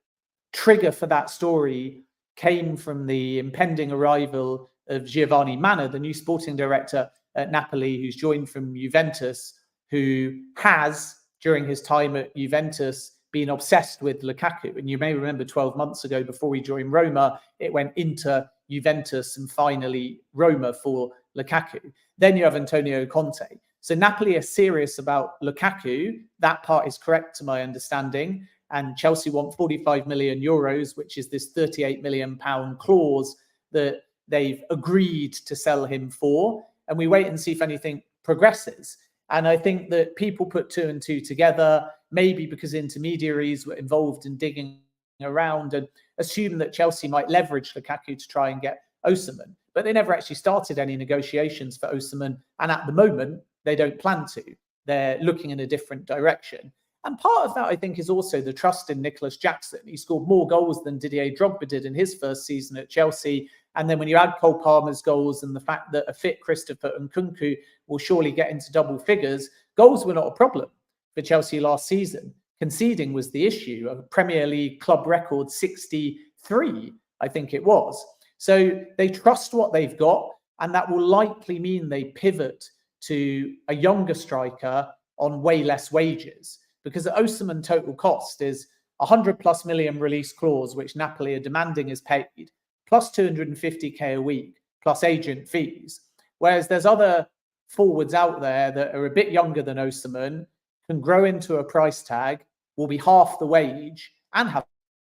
Speaker 2: trigger for that story came from the impending arrival of Giovanni Manna, the new sporting director at Napoli, who's joined from Juventus, who has, during his time at Juventus, been obsessed with Lukaku. And you may remember 12 months ago, before he joined Roma, it went into Juventus and finally Roma for Lukaku. Then you have Antonio Conte. So Napoli are serious about Lukaku. That part is correct to my understanding. And Chelsea want 45 million euros, which is this 38 million pound clause that they've agreed to sell him for. And we wait and see if anything progresses. And I think that people put 2 and 2 together, maybe because intermediaries were involved in digging around, and assume that Chelsea might leverage Lukaku to try and get Osimhen. But they never actually started any negotiations for Osimhen. And at the moment, they don't plan to. They're looking in a different direction. And part of that, I think, is also the trust in Nicholas Jackson. He scored more goals than Didier Drogba did in his first season at Chelsea. And then when you add Cole Palmer's goals and the fact that a fit Christopher Nkunku will surely get into double figures, goals were not a problem for Chelsea last season. Conceding was the issue. A Premier League club record 63, I think it was. So they trust what they've got, and that will likely mean they pivot to a younger striker on way less wages. because the Osimhen total cost is 100+ million release clause, which Napoli are demanding is paid, plus 250k a week, plus agent fees. Whereas there's other forwards out there that are a bit younger than Osimhen, can grow into a price tag, will be half the wage, and have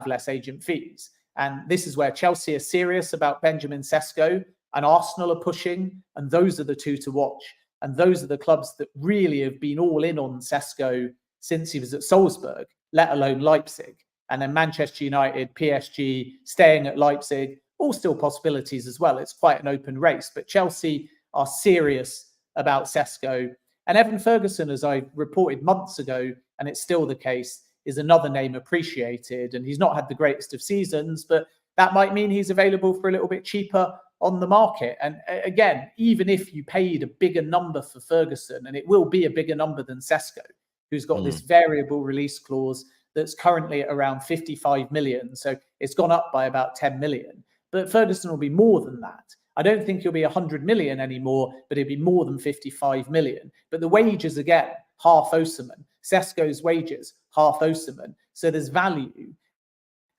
Speaker 2: less agent fees. And this is where Chelsea are serious about Benjamin Sesko, and Arsenal are pushing, and those are the two to watch. And those are the clubs that really have been all in on Sesko since he was at Salzburg, let alone Leipzig. And then Manchester United, PSG, staying at Leipzig, all still possibilities as well. It's quite an open race. But Chelsea are serious about Sesko. And Evan Ferguson, as I reported months ago, and it's still the case, is another name appreciated. And he's not had the greatest of seasons, but that might mean he's available for a little bit cheaper on the market. And again, even if you paid a bigger number for Ferguson, and it will be a bigger number than Sesko, who's got this variable release clause that's currently at around 55 million. So it's gone up by about 10 million. But Ferguson will be more than that. I don't think he'll be 100 million anymore, but it'll be more than 55 million. But the wages, again, half Osimhen. Sesko's wages, half Osimhen. So there's value.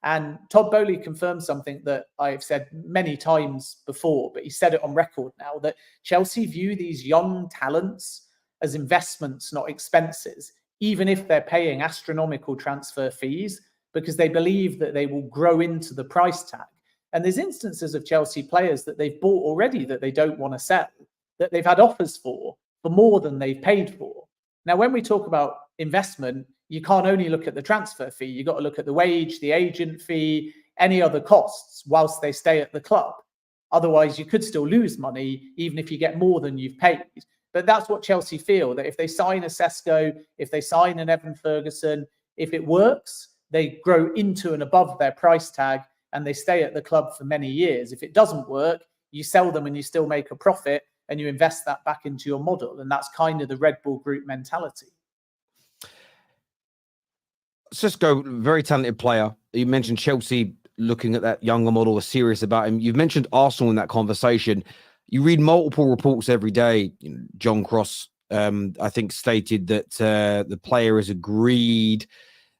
Speaker 2: And Todd Bowley confirmed something that I've said many times before, but he said it on record now, that Chelsea view these young talents as investments, not expenses, even if they're paying astronomical transfer fees, because they believe that they will grow into the price tag. And there's instances of Chelsea players that they've bought already that they don't want to sell, that they've had offers for more than they've paid for. Now, when we talk about investment, you can't only look at the transfer fee. You've got to look at the wage, the agent fee, any other costs whilst they stay at the club. Otherwise, you could still lose money, even if you get more than you've paid. But that's what Chelsea feel, that if they sign a Sesko, if they sign an Evan Ferguson, if it works, they grow into and above their price tag and they stay at the club for many years. If it doesn't work, you sell them and you still make a profit and you invest that back into your model. And that's kind of the Red Bull Group mentality.
Speaker 1: Sesko, very talented player. You mentioned Chelsea looking at that younger model, are serious about him. You've mentioned Arsenal in that conversation. You read multiple reports every day. John Cross, I think, stated that the player has agreed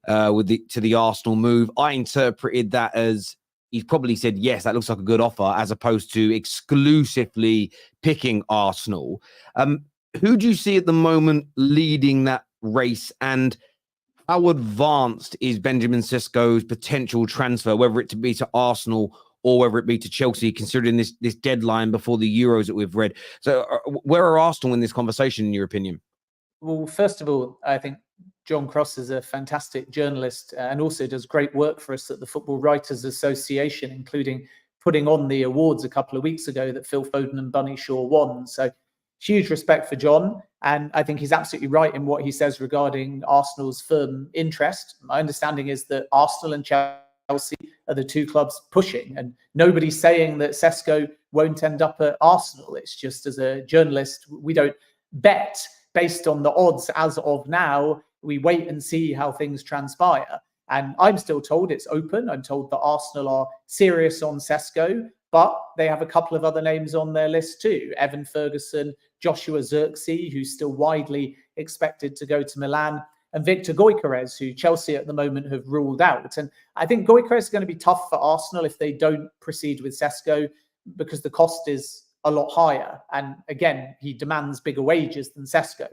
Speaker 1: to the Arsenal move. I interpreted that as he's probably said, yes, that looks like a good offer, as opposed to exclusively picking Arsenal. Who do you see at the moment leading that race, and how advanced is Benjamin Sesko's potential transfer, whether it to be to Arsenal or whether it be to Chelsea, considering this deadline before the Euros that we've read? So where are Arsenal in this conversation, in your opinion?
Speaker 2: Well, first of all, I think John Cross is a fantastic journalist and also does great work for us at the Football Writers Association, including putting on the awards a couple of weeks ago that Phil Foden and Bunny Shaw won. So huge respect for John. And I think he's absolutely right in what he says regarding Arsenal's firm interest. My understanding is that Arsenal and Chelsea are the two clubs pushing, and nobody's saying that Sesko won't end up at Arsenal. It's just, as a journalist, we don't bet based on the odds as of now. We wait and see how things transpire. And I'm still told it's open. I'm told that Arsenal are serious on Sesko, but they have a couple of other names on their list too. Evan Ferguson, Joshua Zirkzee, who's still widely expected to go to Milan, and Victor Gyökeres, who Chelsea at the moment have ruled out. And I think Gyökeres is going to be tough for Arsenal if they don't proceed with Sesko, because the cost is a lot higher. And again, he demands bigger wages than Sesko.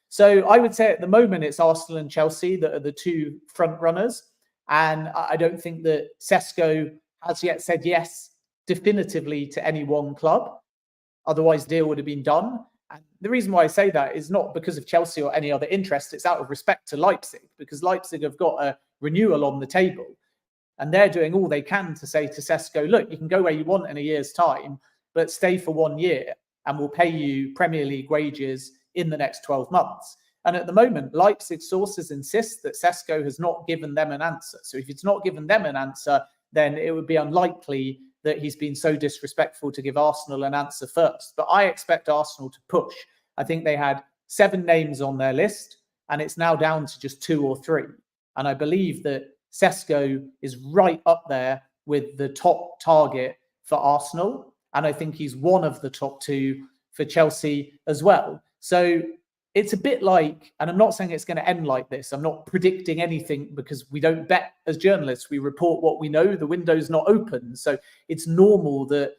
Speaker 2: So I would say at the moment it's Arsenal and Chelsea that are the two front runners. And I don't think that Sesko has yet said yes definitively to any one club. Otherwise, the deal would have been done. And the reason why I say that is not because of Chelsea or any other interest. It's out of respect to Leipzig, because Leipzig have got a renewal on the table. And they're doing all they can to say to Sesko, look, you can go where you want in a year's time, but stay for 1 year and we'll pay you Premier League wages in the next 12 months. And at the moment, Leipzig sources insist that Sesko has not given them an answer. So if it's not given them an answer, then it would be unlikely that he's been so disrespectful to give Arsenal an answer first. But I expect Arsenal to push. I think they had 7 names on their list, and it's now down to just 2 or 3. And I believe that Sesko is right up there with the top target for Arsenal. And I think he's one of the top 2 for Chelsea as well. So it's a bit like, and I'm not saying it's going to end like this. I'm not predicting anything because we don't bet as journalists. We report what we know. The window's not open. So it's normal that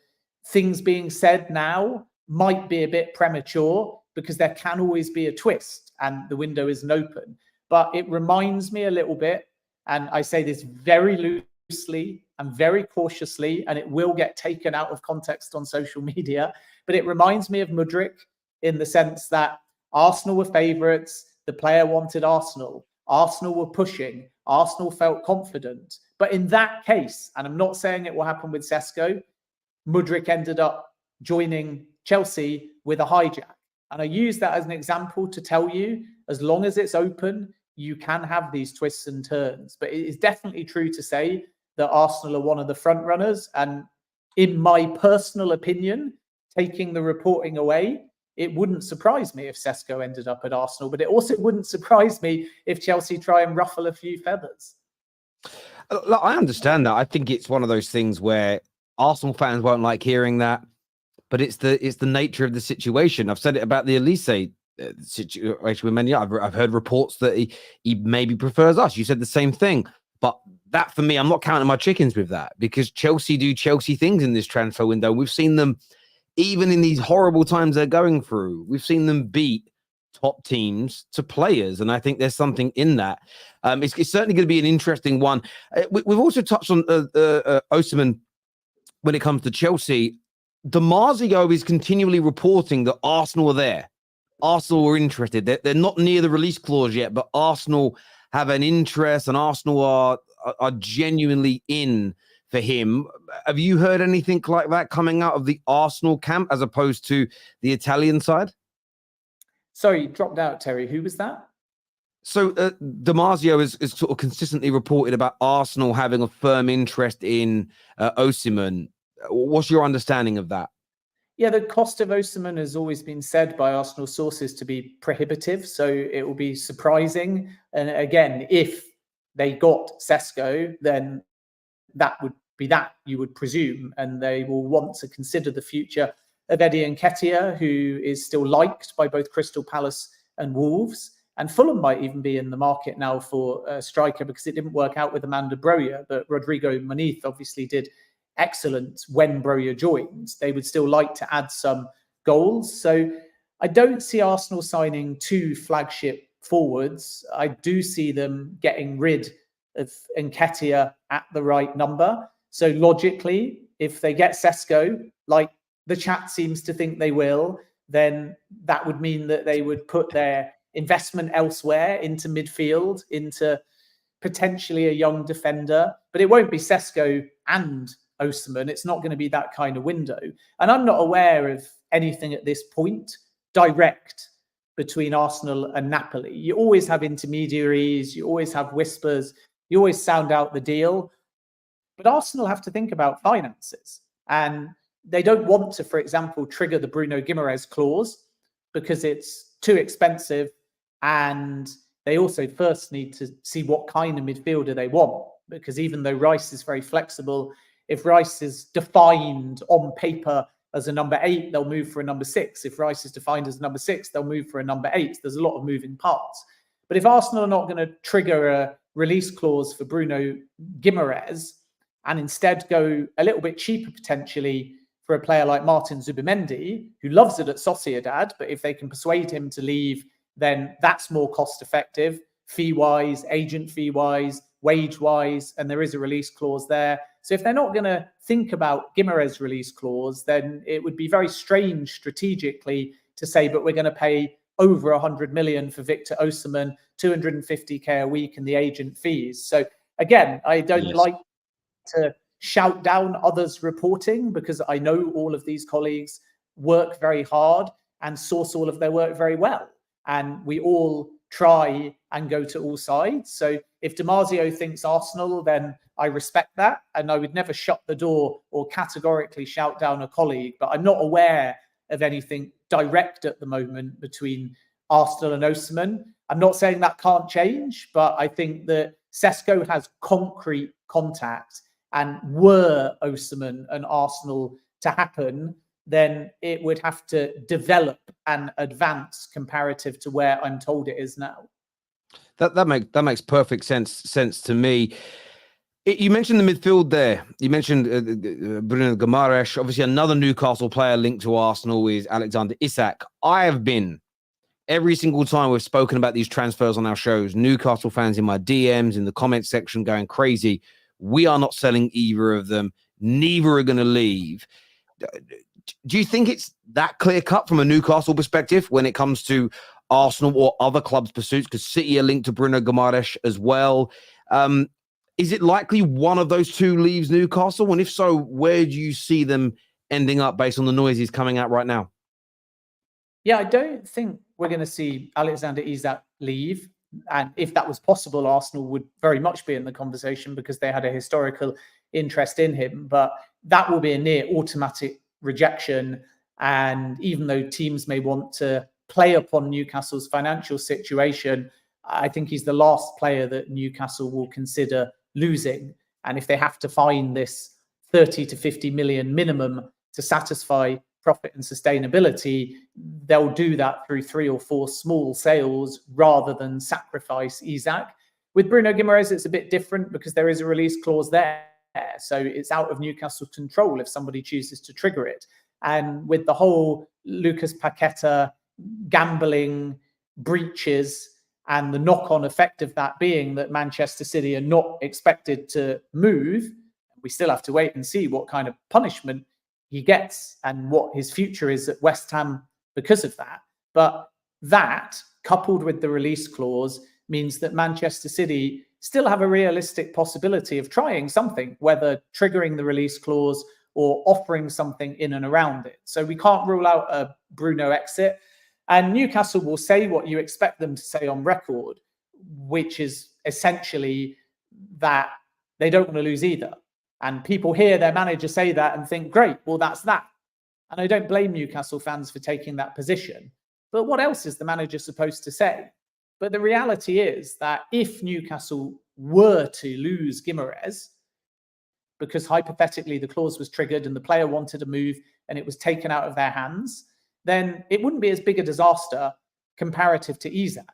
Speaker 2: things being said now might be a bit premature because there can always be a twist and the window isn't open. But it reminds me a little bit, and I say this very loosely and very cautiously, and it will get taken out of context on social media, but it reminds me of Mudryk in the sense that Arsenal were favourites, the player wanted Arsenal, Arsenal were pushing, Arsenal felt confident. But in that case, and I'm not saying it will happen with Sesko, Mudryk ended up joining Chelsea with a hijack. And I use that as an example to tell you, as long as it's open, you can have these twists and turns. But it is definitely true to say that Arsenal are one of the front runners. And in my personal opinion, taking the reporting away, it wouldn't surprise me if Sesko ended up at Arsenal, but it also wouldn't surprise me if Chelsea try and ruffle a few feathers.
Speaker 1: Look, I understand that. I think it's one of those things where Arsenal fans won't like hearing that, but it's the nature of the situation. I've said it about the Olise situation with Man Utd. I've heard reports that he maybe prefers us. You said the same thing, but that for me, I'm not counting my chickens with that because Chelsea do Chelsea things in this transfer window. We've seen them. Even in these horrible times they're going through, we've seen them beat top teams to players. And I think there's something in that. It's certainly going to be an interesting one. We've also touched on Osimhen when it comes to Chelsea. Marzio is continually reporting that Arsenal are there. Arsenal are interested. They're not near the release clause yet, but Arsenal have an interest and Arsenal are genuinely in for him. Have you heard anything like that coming out of the Arsenal camp as opposed to the Italian side?
Speaker 2: Sorry, you dropped out, Terry. Who was that?
Speaker 1: So Marzio is sort of consistently reported about Arsenal having a firm interest in Osimhen. What's your understanding of that?
Speaker 2: Yeah, the cost of Osimhen has always been said by Arsenal sources to be prohibitive. So it will be surprising. And again, if they got Sesko, then that would be that, you would presume, and they will want to consider the future of Eddie Nketiah, who is still liked by both Crystal Palace and Wolves. And Fulham might even be in the market now for a striker because it didn't work out with Amanda Broja, but Rodrigo Muniz obviously did excellent when Broja joined. They would still like to add some goals. So I don't see Arsenal signing two flagship forwards. I do see them getting rid of Nketiah at the right number. So logically, if they get Sesko, like the chat seems to think they will, then that would mean that they would put their investment elsewhere into midfield, into potentially a young defender. But it won't be Sesko and Osimhen. It's not going to be that kind of window. And I'm not aware of anything at this point direct between Arsenal and Napoli. You always have intermediaries, you always have whispers, you always sound out the deal. But Arsenal have to think about finances. And they don't want to, for example, trigger the Bruno Guimarães clause because it's too expensive. And they also first need to see what kind of midfielder they want. Because even though Rice is very flexible, if Rice is defined on paper as a number 8, they'll move for a number 6. If Rice is defined as a number 6, they'll move for a number 8. There's a lot of moving parts. But if Arsenal are not going to trigger a release clause for Bruno Guimarães and instead go a little bit cheaper potentially for a player like Martin Zubimendi, who loves it at Sociedad, but if they can persuade him to leave, then that's more cost effective, fee-wise, agent fee-wise, wage-wise, and there is a release clause there. So if they're not going to think about Guimarães' release clause, then it would be very strange strategically to say, but we're going to pay over 100 million for Victor Osimhen, 250k a week, and the agent fees. So again, I don't like to shout down others' reporting because I know all of these colleagues work very hard and source all of their work very well. And we all try and go to all sides. So if Marzio thinks Arsenal, then I respect that. And I would never shut the door or categorically shout down a colleague. But I'm not aware of anything direct at the moment between Arsenal and Osimhen. I'm not saying that can't change, but I think that Sesko has concrete contact. And were Osimhen and Arsenal to happen, then it would have to develop and advance comparative to where I'm told it is now.
Speaker 1: That makes perfect sense to me. You mentioned the midfield there. You mentioned Bruno Guimarães. Obviously, another Newcastle player linked to Arsenal is Alexander Isak. I have been, every single time we've spoken about these transfers on our shows, Newcastle fans in my DMs, in the comments section going crazy. We are not selling either of them. Neither are going to leave. Do you think it's that clear-cut from a Newcastle perspective when it comes to Arsenal or other clubs' pursuits? Because City are linked to Bruno Guimarães as well. Is it likely one of those two leaves Newcastle? And if so, where do you see them ending up based on the noises coming out right now?
Speaker 2: Yeah, I don't think we're going to see Alexander Isak leave. And if that was possible, Arsenal would very much be in the conversation because they had a historical interest in him. But that will be a near automatic rejection. And even though teams may want to play upon Newcastle's financial situation, I think he's the last player that Newcastle will consider losing. And if they have to find this 30 to 50 million minimum to satisfy profit and sustainability, they'll do that through 3 or 4 small sales rather than sacrifice Isak. With Bruno Guimarães, it's a bit different because there is a release clause there. So it's out of Newcastle's control if somebody chooses to trigger it. And with the whole Lucas Paqueta gambling breaches and the knock-on effect of that being that Manchester City are not expected to move, we still have to wait and see what kind of punishment he gets and what his future is at West Ham because of that. But that, coupled with the release clause, means that Manchester City still have a realistic possibility of trying something, whether triggering the release clause or offering something in and around it. So we can't rule out a Bruno exit. And Newcastle will say what you expect them to say on record, which is essentially that they don't want to lose either. And people hear their manager say that and think, great, well, that's that. And I don't blame Newcastle fans for taking that position. But what else is the manager supposed to say? But the reality is that if Newcastle were to lose Guimarães, because hypothetically the clause was triggered and the player wanted to move and it was taken out of their hands, then it wouldn't be as big a disaster comparative to Isak.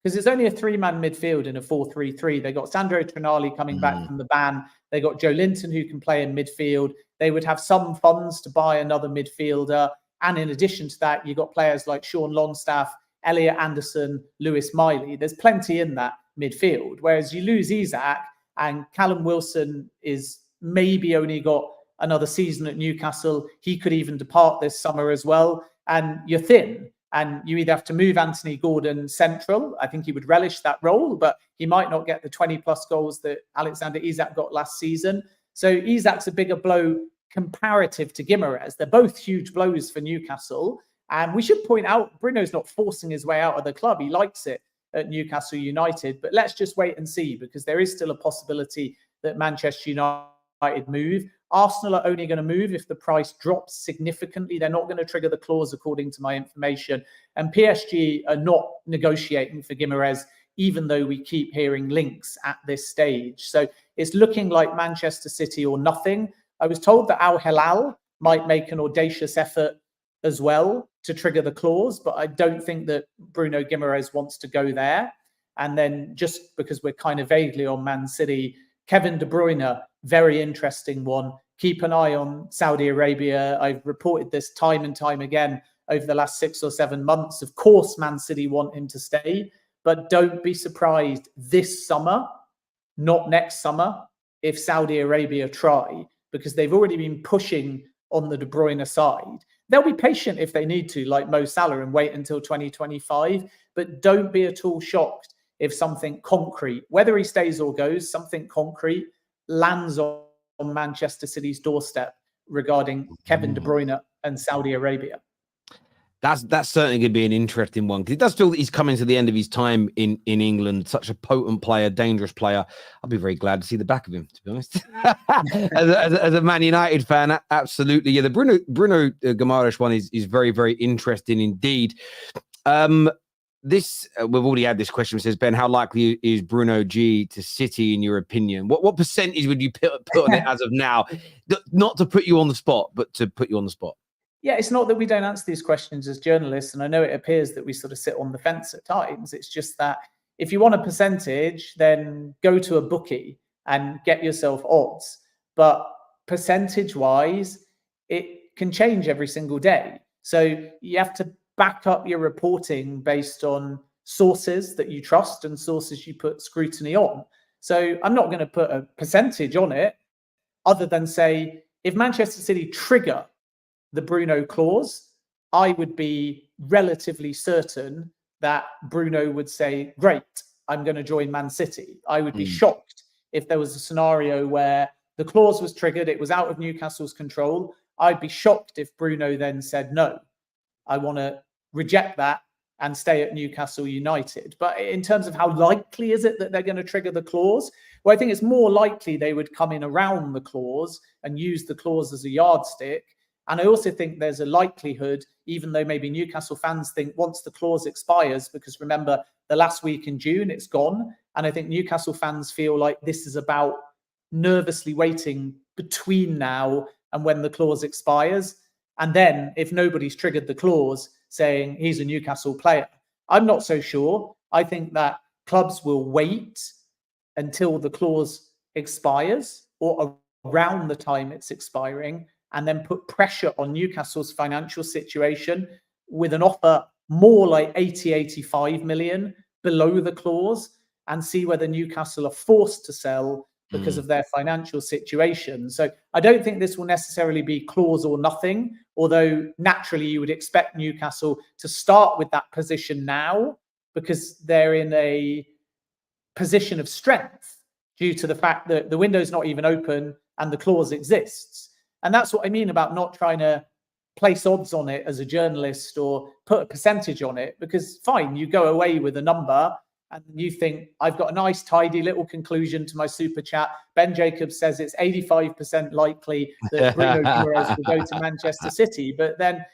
Speaker 2: Because it's only a 3-man midfield in a 4-3-3. They got Sandro Tonali coming back from the ban. They got Joe Linton who can play in midfield. They would have some funds to buy another midfielder. And in addition to that, you got players like Sean Longstaff, Elliot Anderson, Lewis Miley. There's plenty in that midfield. Whereas you lose Isak and Callum Wilson is maybe only got another season at Newcastle. He could even depart this summer as well. And you're thin. And you either have to move Anthony Gordon central. I think he would relish that role, but he might not get the 20-plus goals that Alexander Isak got last season. So Isak's a bigger blow comparative to Guimarães. They're both huge blows for Newcastle. And we should point out, Bruno's not forcing his way out of the club. He likes it at Newcastle United. But let's just wait and see, because there is still a possibility that Manchester United move. Arsenal are only going to move if the price drops significantly. They're not going to trigger the clause, according to my information. And PSG are not negotiating for Guimarães, even though we keep hearing links at this stage. So it's looking like Manchester City or nothing. I was told that Al Hilal might make an audacious effort as well to trigger the clause, but I don't think that Bruno Guimarães wants to go there. And then just because we're kind of vaguely on Man City, Kevin De Bruyne, very interesting one. Keep an eye on Saudi Arabia. I've reported this time and time again over the last 6 or 7 months. Of course, Man City want him to stay, but don't be surprised this summer, not next summer, if Saudi Arabia try, because they've already been pushing on the De Bruyne side. They'll be patient if they need to, like Mo Salah, and wait until 2025, but don't be at all shocked if something concrete, whether he stays or goes, something concrete lands on Manchester City's doorstep regarding Kevin De Bruyne and Saudi Arabia.
Speaker 1: That's certainly going to be an interesting one, because it does feel that he's coming to the end of his time in England. Such a potent player, dangerous player. I'll be very glad to see the back of him, to be honest. as a Man United fan, absolutely. Yeah, the Bruno Guimarães one is very, very interesting indeed. This we've already had this question. It says, Ben, how likely is Bruno G to City in your opinion? What percentage would you put on it as of now? Not to put you on the spot, but to put you on the spot.
Speaker 2: Yeah, it's not that we don't answer these questions as journalists, and I know it appears that we sort of sit on the fence at times. It's just that if you want a percentage, then go to a bookie and get yourself odds. But percentage-wise, it can change every single day. So you have to back up your reporting based on sources that you trust and sources you put scrutiny on. So I'm not going to put a percentage on it other than say, if Manchester City trigger the Bruno clause, I would be relatively certain that Bruno would say, great, I'm going to join Man City. I would be shocked if there was a scenario where the clause was triggered, it was out of Newcastle's control. I'd be shocked if Bruno then said, no, I want to reject that and stay at Newcastle United. But in terms of how likely is it that they're going to trigger the clause? Well, I think it's more likely they would come in around the clause and use the clause as a yardstick. And I also think there's a likelihood, even though maybe Newcastle fans think once the clause expires, because remember, the last week in June, it's gone. And I think Newcastle fans feel like this is about nervously waiting between now and when the clause expires. And then if nobody's triggered the clause saying he's a Newcastle player, I'm not so sure. I think that clubs will wait until the clause expires or around the time it's expiring, and then put pressure on Newcastle's financial situation with an offer more like 80, 85 million below the clause, and see whether Newcastle are forced to sell because of their financial situation. So I don't think this will necessarily be clause or nothing, although naturally you would expect Newcastle to start with that position now because they're in a position of strength due to the fact that the window's not even open and the clause exists. And that's what I mean about not trying to place odds on it as a journalist or put a percentage on it, because fine, you go away with a number and you think, I've got a nice, tidy little conclusion to my super chat. Ben Jacobs says it's 85% likely that Bruno Guimarães will go to Manchester City. But then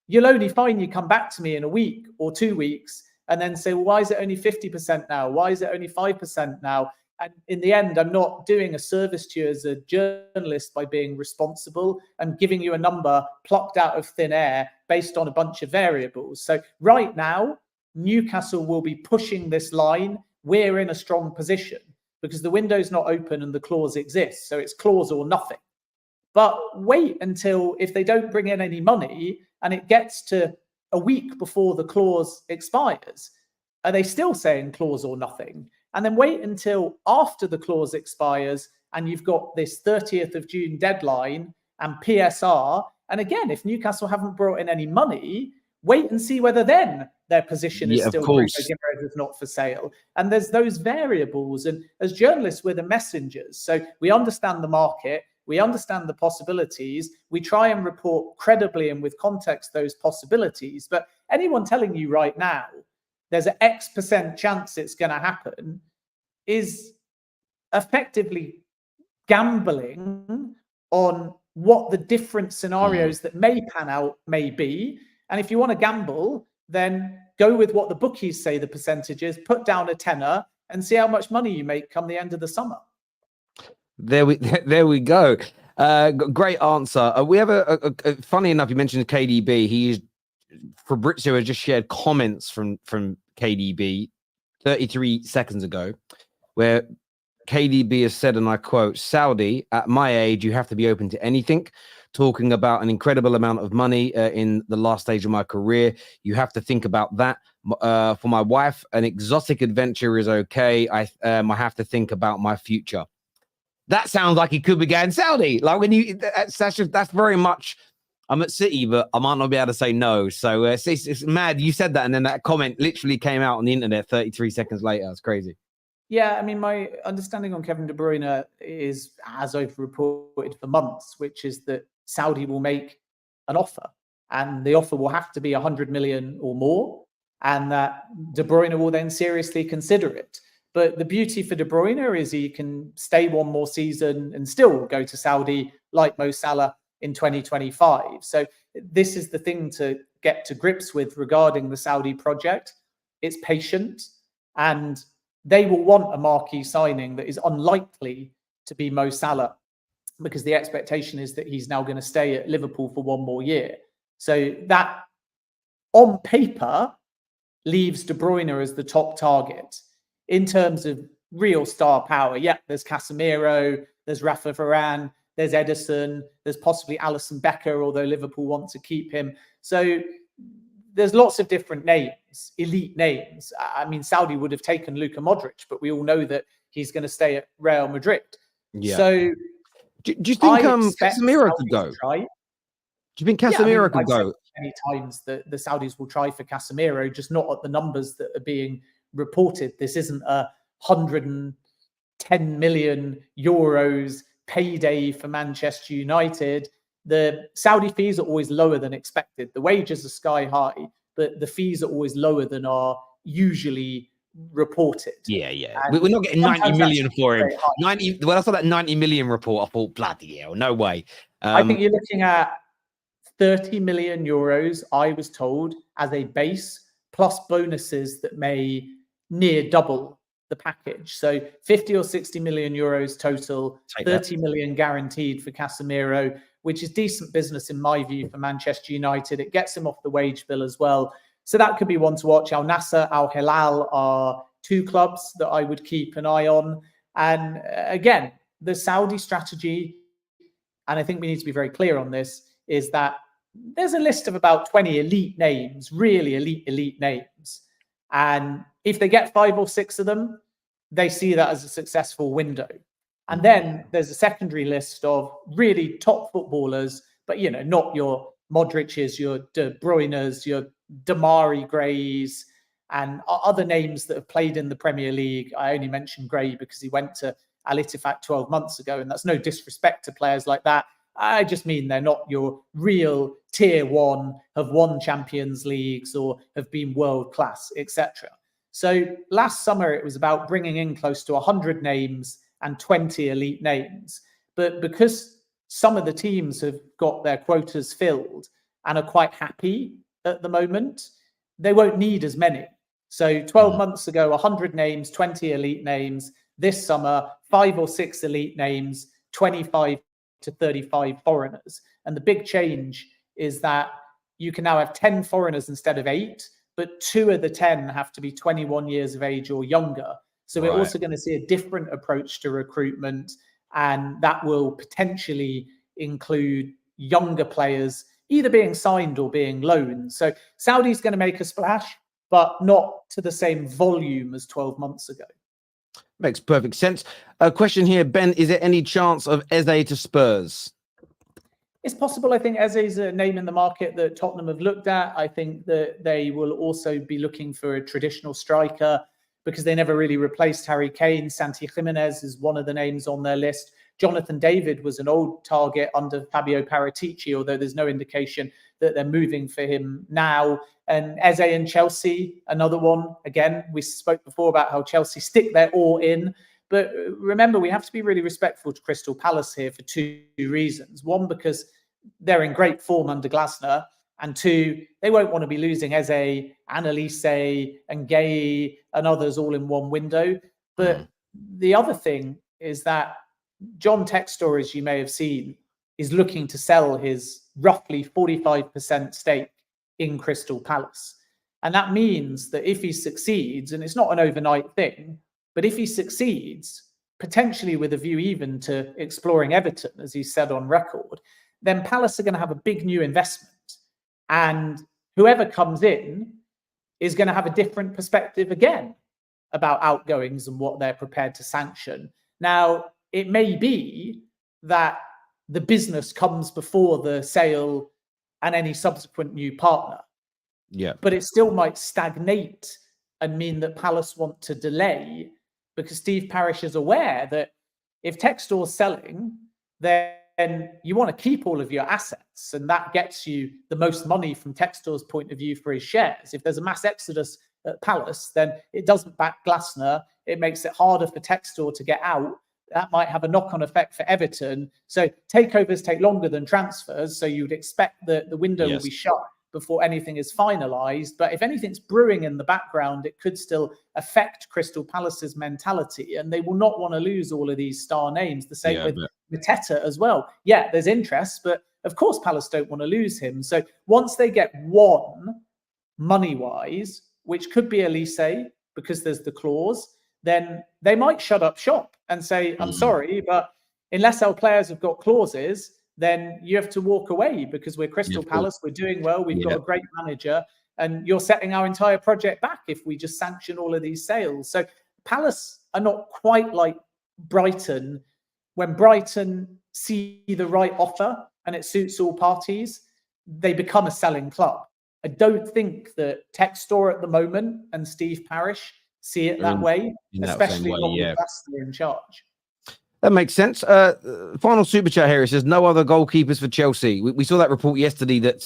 Speaker 2: you'll only find you come back to me in a week or 2 weeks and then say, well, why is it only 50% now? Why is it only 5% now? And in the end, I'm not doing a service to you as a journalist by being responsible. I'm giving you a number plucked out of thin air based on a bunch of variables. So right now, Newcastle will be pushing this line. We're in a strong position because the window's not open and the clause exists. So it's clause or nothing. But wait until if they don't bring in any money and it gets to a week before the clause expires, are they still saying clause or nothing? And then wait until after the clause expires and you've got this 30th of June deadline and PSR. And again, if Newcastle haven't brought in any money, wait and see whether then their position is still Bruno Guimarães is not for sale. And there's those variables. And as journalists, we're the messengers. So we understand the market. We understand the possibilities. We try and report credibly and with context those possibilities. But anyone telling you right now, there's an X% chance it's going to happen is effectively gambling on what the different scenarios that may pan out may be. And if you want to gamble, then go with what the bookies say the percentage is, put down a tenner and see how much money you make come the end of the summer.
Speaker 1: There we go. Great answer. We have a funny enough, you mentioned KDB. Fabrizio has just shared comments from KDB 33 seconds ago, where KDB has said, and I quote, "Saudi, at my age, you have to be open to anything. Talking about an incredible amount of money in the last stage of my career. You have to think about that. For my wife, an exotic adventure is okay. I have to think about my future." That sounds like he could be going Saudi. Like when that's very much. I'm at City, but I might not be able to say no. So it's mad. You said that, and then that comment literally came out on the internet 33 seconds later. It's crazy.
Speaker 2: Yeah, I mean, my understanding on Kevin De Bruyne is, as I've reported for months, which is that Saudi will make an offer, and the offer will have to be 100 million or more, and that De Bruyne will then seriously consider it. But the beauty for De Bruyne is he can stay one more season and still go to Saudi like Mo Salah in 2025. So this is the thing to get to grips with regarding the Saudi project. It's patient, and they will want a marquee signing that is unlikely to be Mo Salah, because the expectation is that he's now going to stay at Liverpool for one more year. So that, on paper, leaves De Bruyne as the top target. In terms of real star power, yeah, there's Casemiro, there's Rafa Varane, there's Ederson, there's possibly Alisson Becker, although Liverpool want to keep him. So there's lots of different names, elite names. I mean, Saudi would have taken Luka Modric, but we all know that he's going to stay at Real Madrid.
Speaker 1: Yeah.
Speaker 2: So
Speaker 1: do you think Casemiro could go?
Speaker 2: Try.
Speaker 1: Do you think Casemiro could go?
Speaker 2: Many times the Saudis will try for Casemiro, just not at the numbers that are being reported. This isn't a 110 million euros payday for Manchester United. The Saudi fees are always lower than expected. The wages are sky high, but the fees are always lower than are usually reported.
Speaker 1: Yeah. And we're not getting 90 million for him. 90. When I saw that 90 million report, I thought, bloody hell, no way.
Speaker 2: I think you're looking at 30 million euros, I was told, as a base, plus bonuses that may near double the package. So 50 or 60 million euros total, 30 million guaranteed for Casemiro, which is decent business in my view for Manchester United. It gets him off the wage bill as well. So that could be one to watch. Al Nassr, Al Hilal are two clubs that I would keep an eye on. And again, the Saudi strategy, and I think we need to be very clear on this, is that there's a list of about 20 elite names, really elite names. And if they get 5 or 6 of them, they see that as a successful window. And then there's a secondary list of really top footballers, but, you know, not your Modric's, your De Bruyne's, your Damari Grays, and other names that have played in the Premier League. I only mentioned Gray because he went to Al Ittifaq 12 months ago, and that's no disrespect to players like that. I just mean they're not your real tier one, have won Champions Leagues or have been world class, etc. So last summer, it was about bringing in close to 100 names and 20 elite names. But because some of the teams have got their quotas filled and are quite happy at the moment, they won't need as many. So 12 months ago, 100 names, 20 elite names. This summer, 5 or 6 elite names, 25 to 35 foreigners. And the big change is that you can now have 10 foreigners instead of 8, but 2 of the 10 have to be 21 years of age or younger. So we're also going to see a different approach to recruitment, and that will potentially include younger players either being signed or being loaned. So Saudi's going to make a splash, but not to the same volume as 12 months ago.
Speaker 1: Makes perfect sense. A question here, Ben, is there any chance of Eze to Spurs?
Speaker 2: It's possible. I think Eze is a name in the market that Tottenham have looked at. I think that they will also be looking for a traditional striker because they never really replaced Harry Kane. Santi Jimenez is one of the names on their list. Jonathan David was an old target under Fabio Paratici, although there's no indication that they're moving for him now. And Eze and Chelsea, another one. Again, we spoke before about how Chelsea stick their all in. But remember, we have to be really respectful to Crystal Palace here for 2 reasons. One, because they're in great form under Glasner. And 2, they won't want to be losing Eze and Olise and Gay and others all in one window. But the other thing is that John Textor, as you may have seen, is looking to sell his roughly 45% stake in Crystal Palace. And that means that if he succeeds, and it's not an overnight thing, but if he succeeds, potentially with a view even to exploring Everton, as he said on record, then Palace are going to have a big new investment. And whoever comes in is going to have a different perspective again about outgoings and what they're prepared to sanction. Now, it may be that the business comes before the sale and any subsequent new partner.
Speaker 1: Yeah.
Speaker 2: But it still might stagnate and mean that Palace want to delay because Steve Parish is aware that if Textor's selling, then you want to keep all of your assets, and that gets you the most money from Textor's point of view for his shares. If there's a mass exodus at Palace, then it doesn't back Glasner. It makes it harder for Textor to get out. That might have a knock-on effect for Everton. So takeovers take longer than transfers. So you'd expect that the window will be shut before anything is finalised. But if anything's brewing in the background, it could still affect Crystal Palace's mentality. And they will not want to lose all of these star names. The same with Mateta as well. Yeah, there's interest, but of course Palace don't want to lose him. So once they get one money-wise, which could be Olise because there's the clause, then they might shut up shop and say, I'm sorry, but unless our players have got clauses, then you have to walk away because we're Crystal Palace, we're doing well, we've got a great manager, and you're setting our entire project back if we just sanction all of these sales. So Palace are not quite like Brighton. When Brighton see the right offer and it suits all parties, they become a selling club. I don't think that Textor at the moment and Steve Parish see it that way, especially not with Leicester in charge.
Speaker 1: That makes sense. Final super chat here. It says no other goalkeepers for Chelsea. We saw that report yesterday that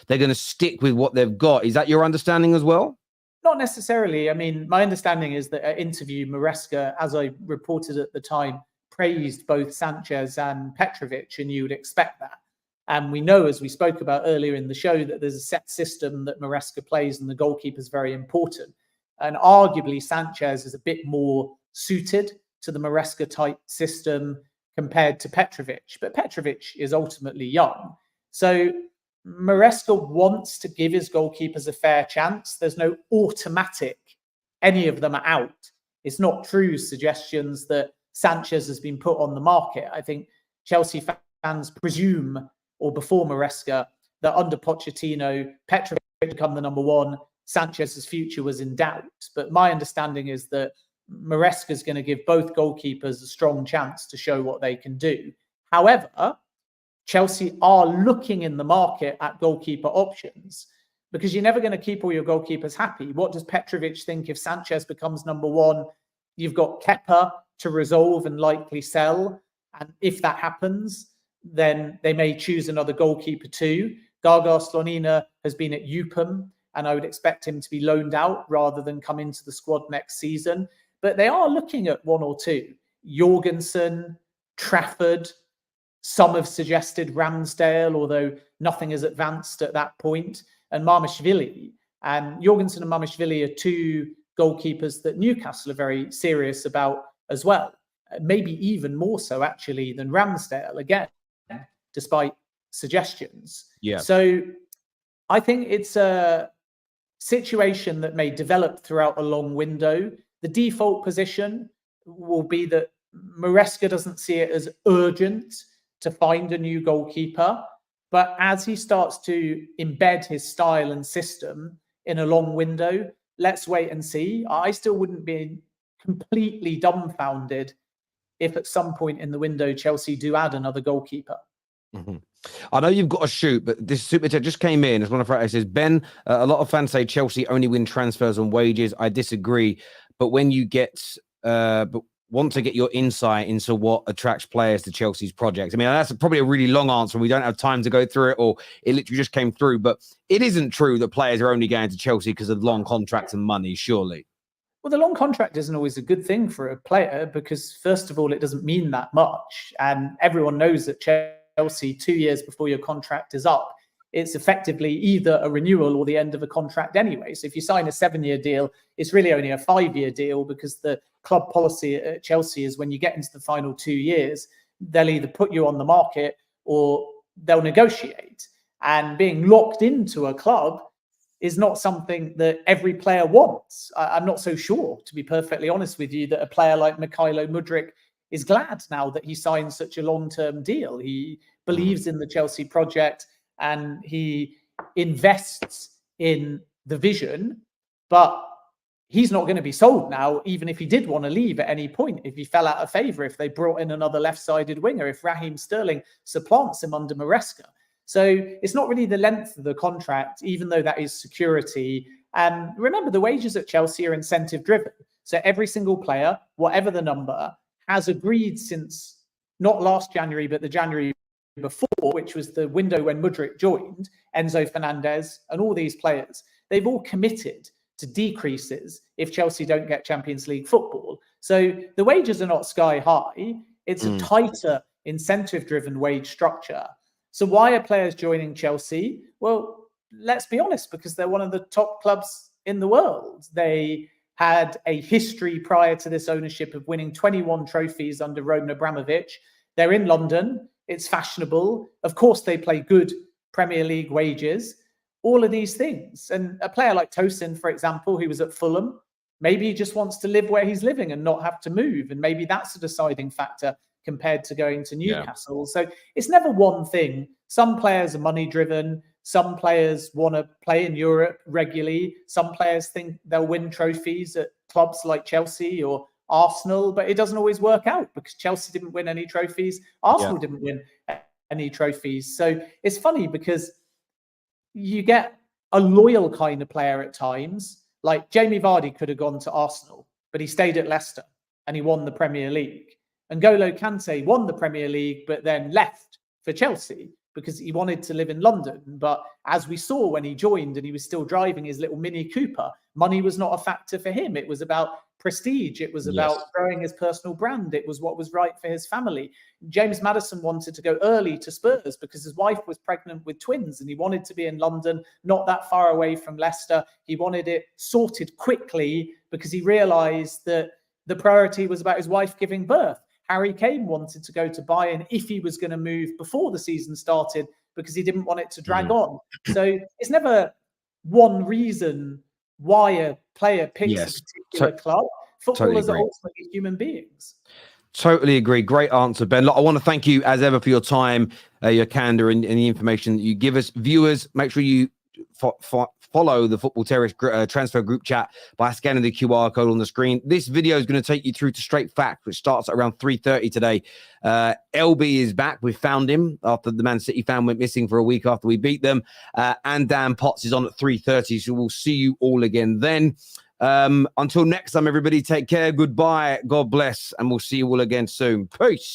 Speaker 1: they're going to stick with what they've got. Is that your understanding as well?
Speaker 2: Not necessarily. I mean, my understanding is that at interview, Maresca, as I reported at the time, praised both Sanchez and Petrovic, and you would expect that. And we know, as we spoke about earlier in the show, that there's a set system that Maresca plays and the goalkeeper is very important. And arguably, Sanchez is a bit more suited to the Maresca type system compared to Petrovic. But Petrovic is ultimately young. So Maresca wants to give his goalkeepers a fair chance. There's no automatic, any of them are out. It's not true suggestions that Sanchez has been put on the market. I think Chelsea fans presume, or before Maresca, that under Pochettino, Petrovic would become the number one. Sanchez's future was in doubt. But my understanding is that Maresca is going to give both goalkeepers a strong chance to show what they can do. However, Chelsea are looking in the market at goalkeeper options because you're never going to keep all your goalkeepers happy. What does Petrovic think if Sanchez becomes number one? You've got Kepa to resolve and likely sell. And if that happens, then they may choose another goalkeeper too. Gargar Slonina has been at Upam, and I would expect him to be loaned out rather than come into the squad next season. But they are looking at one or two. Jorgensen, Trafford. Some have suggested Ramsdale, although nothing has advanced at that point. And Mamashvili. And Jorgensen and Mamashvili are two goalkeepers that Newcastle are very serious about as well. Maybe even more so, actually, than Ramsdale, again, despite suggestions.
Speaker 1: Yeah.
Speaker 2: So I think it's a situation that may develop throughout a long window. The default position will be that Maresca doesn't see it as urgent to find a new goalkeeper. But as he starts to embed his style and system in a long window, let's wait and see. I still wouldn't be completely dumbfounded if at some point in the window, Chelsea do add another goalkeeper.
Speaker 1: Mm-hmm. I know you've got to shoot, but this super chat just came in. It's one of our, it says, Ben, a lot of fans say Chelsea only win transfers on wages. I disagree. But when you want to get your insight into what attracts players to Chelsea's project. I mean, that's probably a really long answer. We don't have time to go through it, or it literally just came through. But it isn't true that players are only going to Chelsea because of long contracts and money, surely.
Speaker 2: Well, the long contract isn't always a good thing for a player because, first of all, it doesn't mean that much. And everyone knows that Chelsea, 2 years before your contract is up, it's effectively either a renewal or the end of a contract anyway. So if you sign a 7-year deal, it's really only a 5-year deal because the club policy at Chelsea is when you get into the final 2 years, they'll either put you on the market or they'll negotiate. And being locked into a club is not something that every player wants. I'm not so sure, to be perfectly honest with you, that a player like Mykhailo Mudryk is glad now that he signed such a long-term deal. He believes in the Chelsea project and he invests in the vision, but he's not going to be sold now, even if he did want to leave at any point, if he fell out of favour, if they brought in another left-sided winger, if Raheem Sterling supplants him under Maresca. So it's not really the length of the contract, even though that is security. And remember, the wages at Chelsea are incentive-driven. So every single player, whatever the number, has agreed since not last January, but the January before, which was the window when Mudryk joined, Enzo Fernandez and all these players, they've all committed to decreases if Chelsea don't get Champions League football. So the wages are not sky high. It's a tighter incentive-driven wage structure. So why are players joining Chelsea? Well, let's be honest, because they're one of the top clubs in the world. They had a history prior to this ownership of winning 21 trophies under Roman Abramovich. They're in London. It's fashionable. Of course, they play good Premier League wages. All of these things. And a player like Tosin, for example, who was at Fulham, maybe he just wants to live where he's living and not have to move. And maybe that's a deciding factor compared to going to Newcastle. So it's never one thing. Some players are money driven. Some players want to play in Europe regularly. Some players think they'll win trophies at clubs like Chelsea or Arsenal, but it doesn't always work out because Chelsea didn't win any trophies. Arsenal didn't win any trophies. So it's funny because you get a loyal kind of player at times. Like Jamie Vardy could have gone to Arsenal, but he stayed at Leicester and he won the Premier League. And N'Golo Kante won the Premier League, but then left for Chelsea because he wanted to live in London. But as we saw when he joined and he was still driving his little Mini Cooper, money was not a factor for him. It was about prestige. It was about growing his personal brand. It was what was right for his family. James Maddison wanted to go early to Spurs because his wife was pregnant with twins and he wanted to be in London, not that far away from Leicester. He wanted it sorted quickly because he realized that the priority was about his wife giving birth. Harry Kane wanted to go to Bayern if he was going to move before the season started because he didn't want it to drag on. So it's never one reason why a player picks a particular club. Footballers are ultimately human beings.
Speaker 1: Totally agree. Great answer, Ben. Look, I want to thank you as ever for your time, your candor, and the information that you give us. Viewers, make sure you follow the Football Terrace transfer group chat by scanning the QR code on the screen. This video is going to take you through to Straight Facts, which starts at around 3:30 today. LB is back. We found him after the Man City fan went missing for a week after we beat them. And Dan Potts is on at 3:30. So we'll see you all again then. Until next time, everybody, take care. Goodbye. God bless. And we'll see you all again soon. Peace.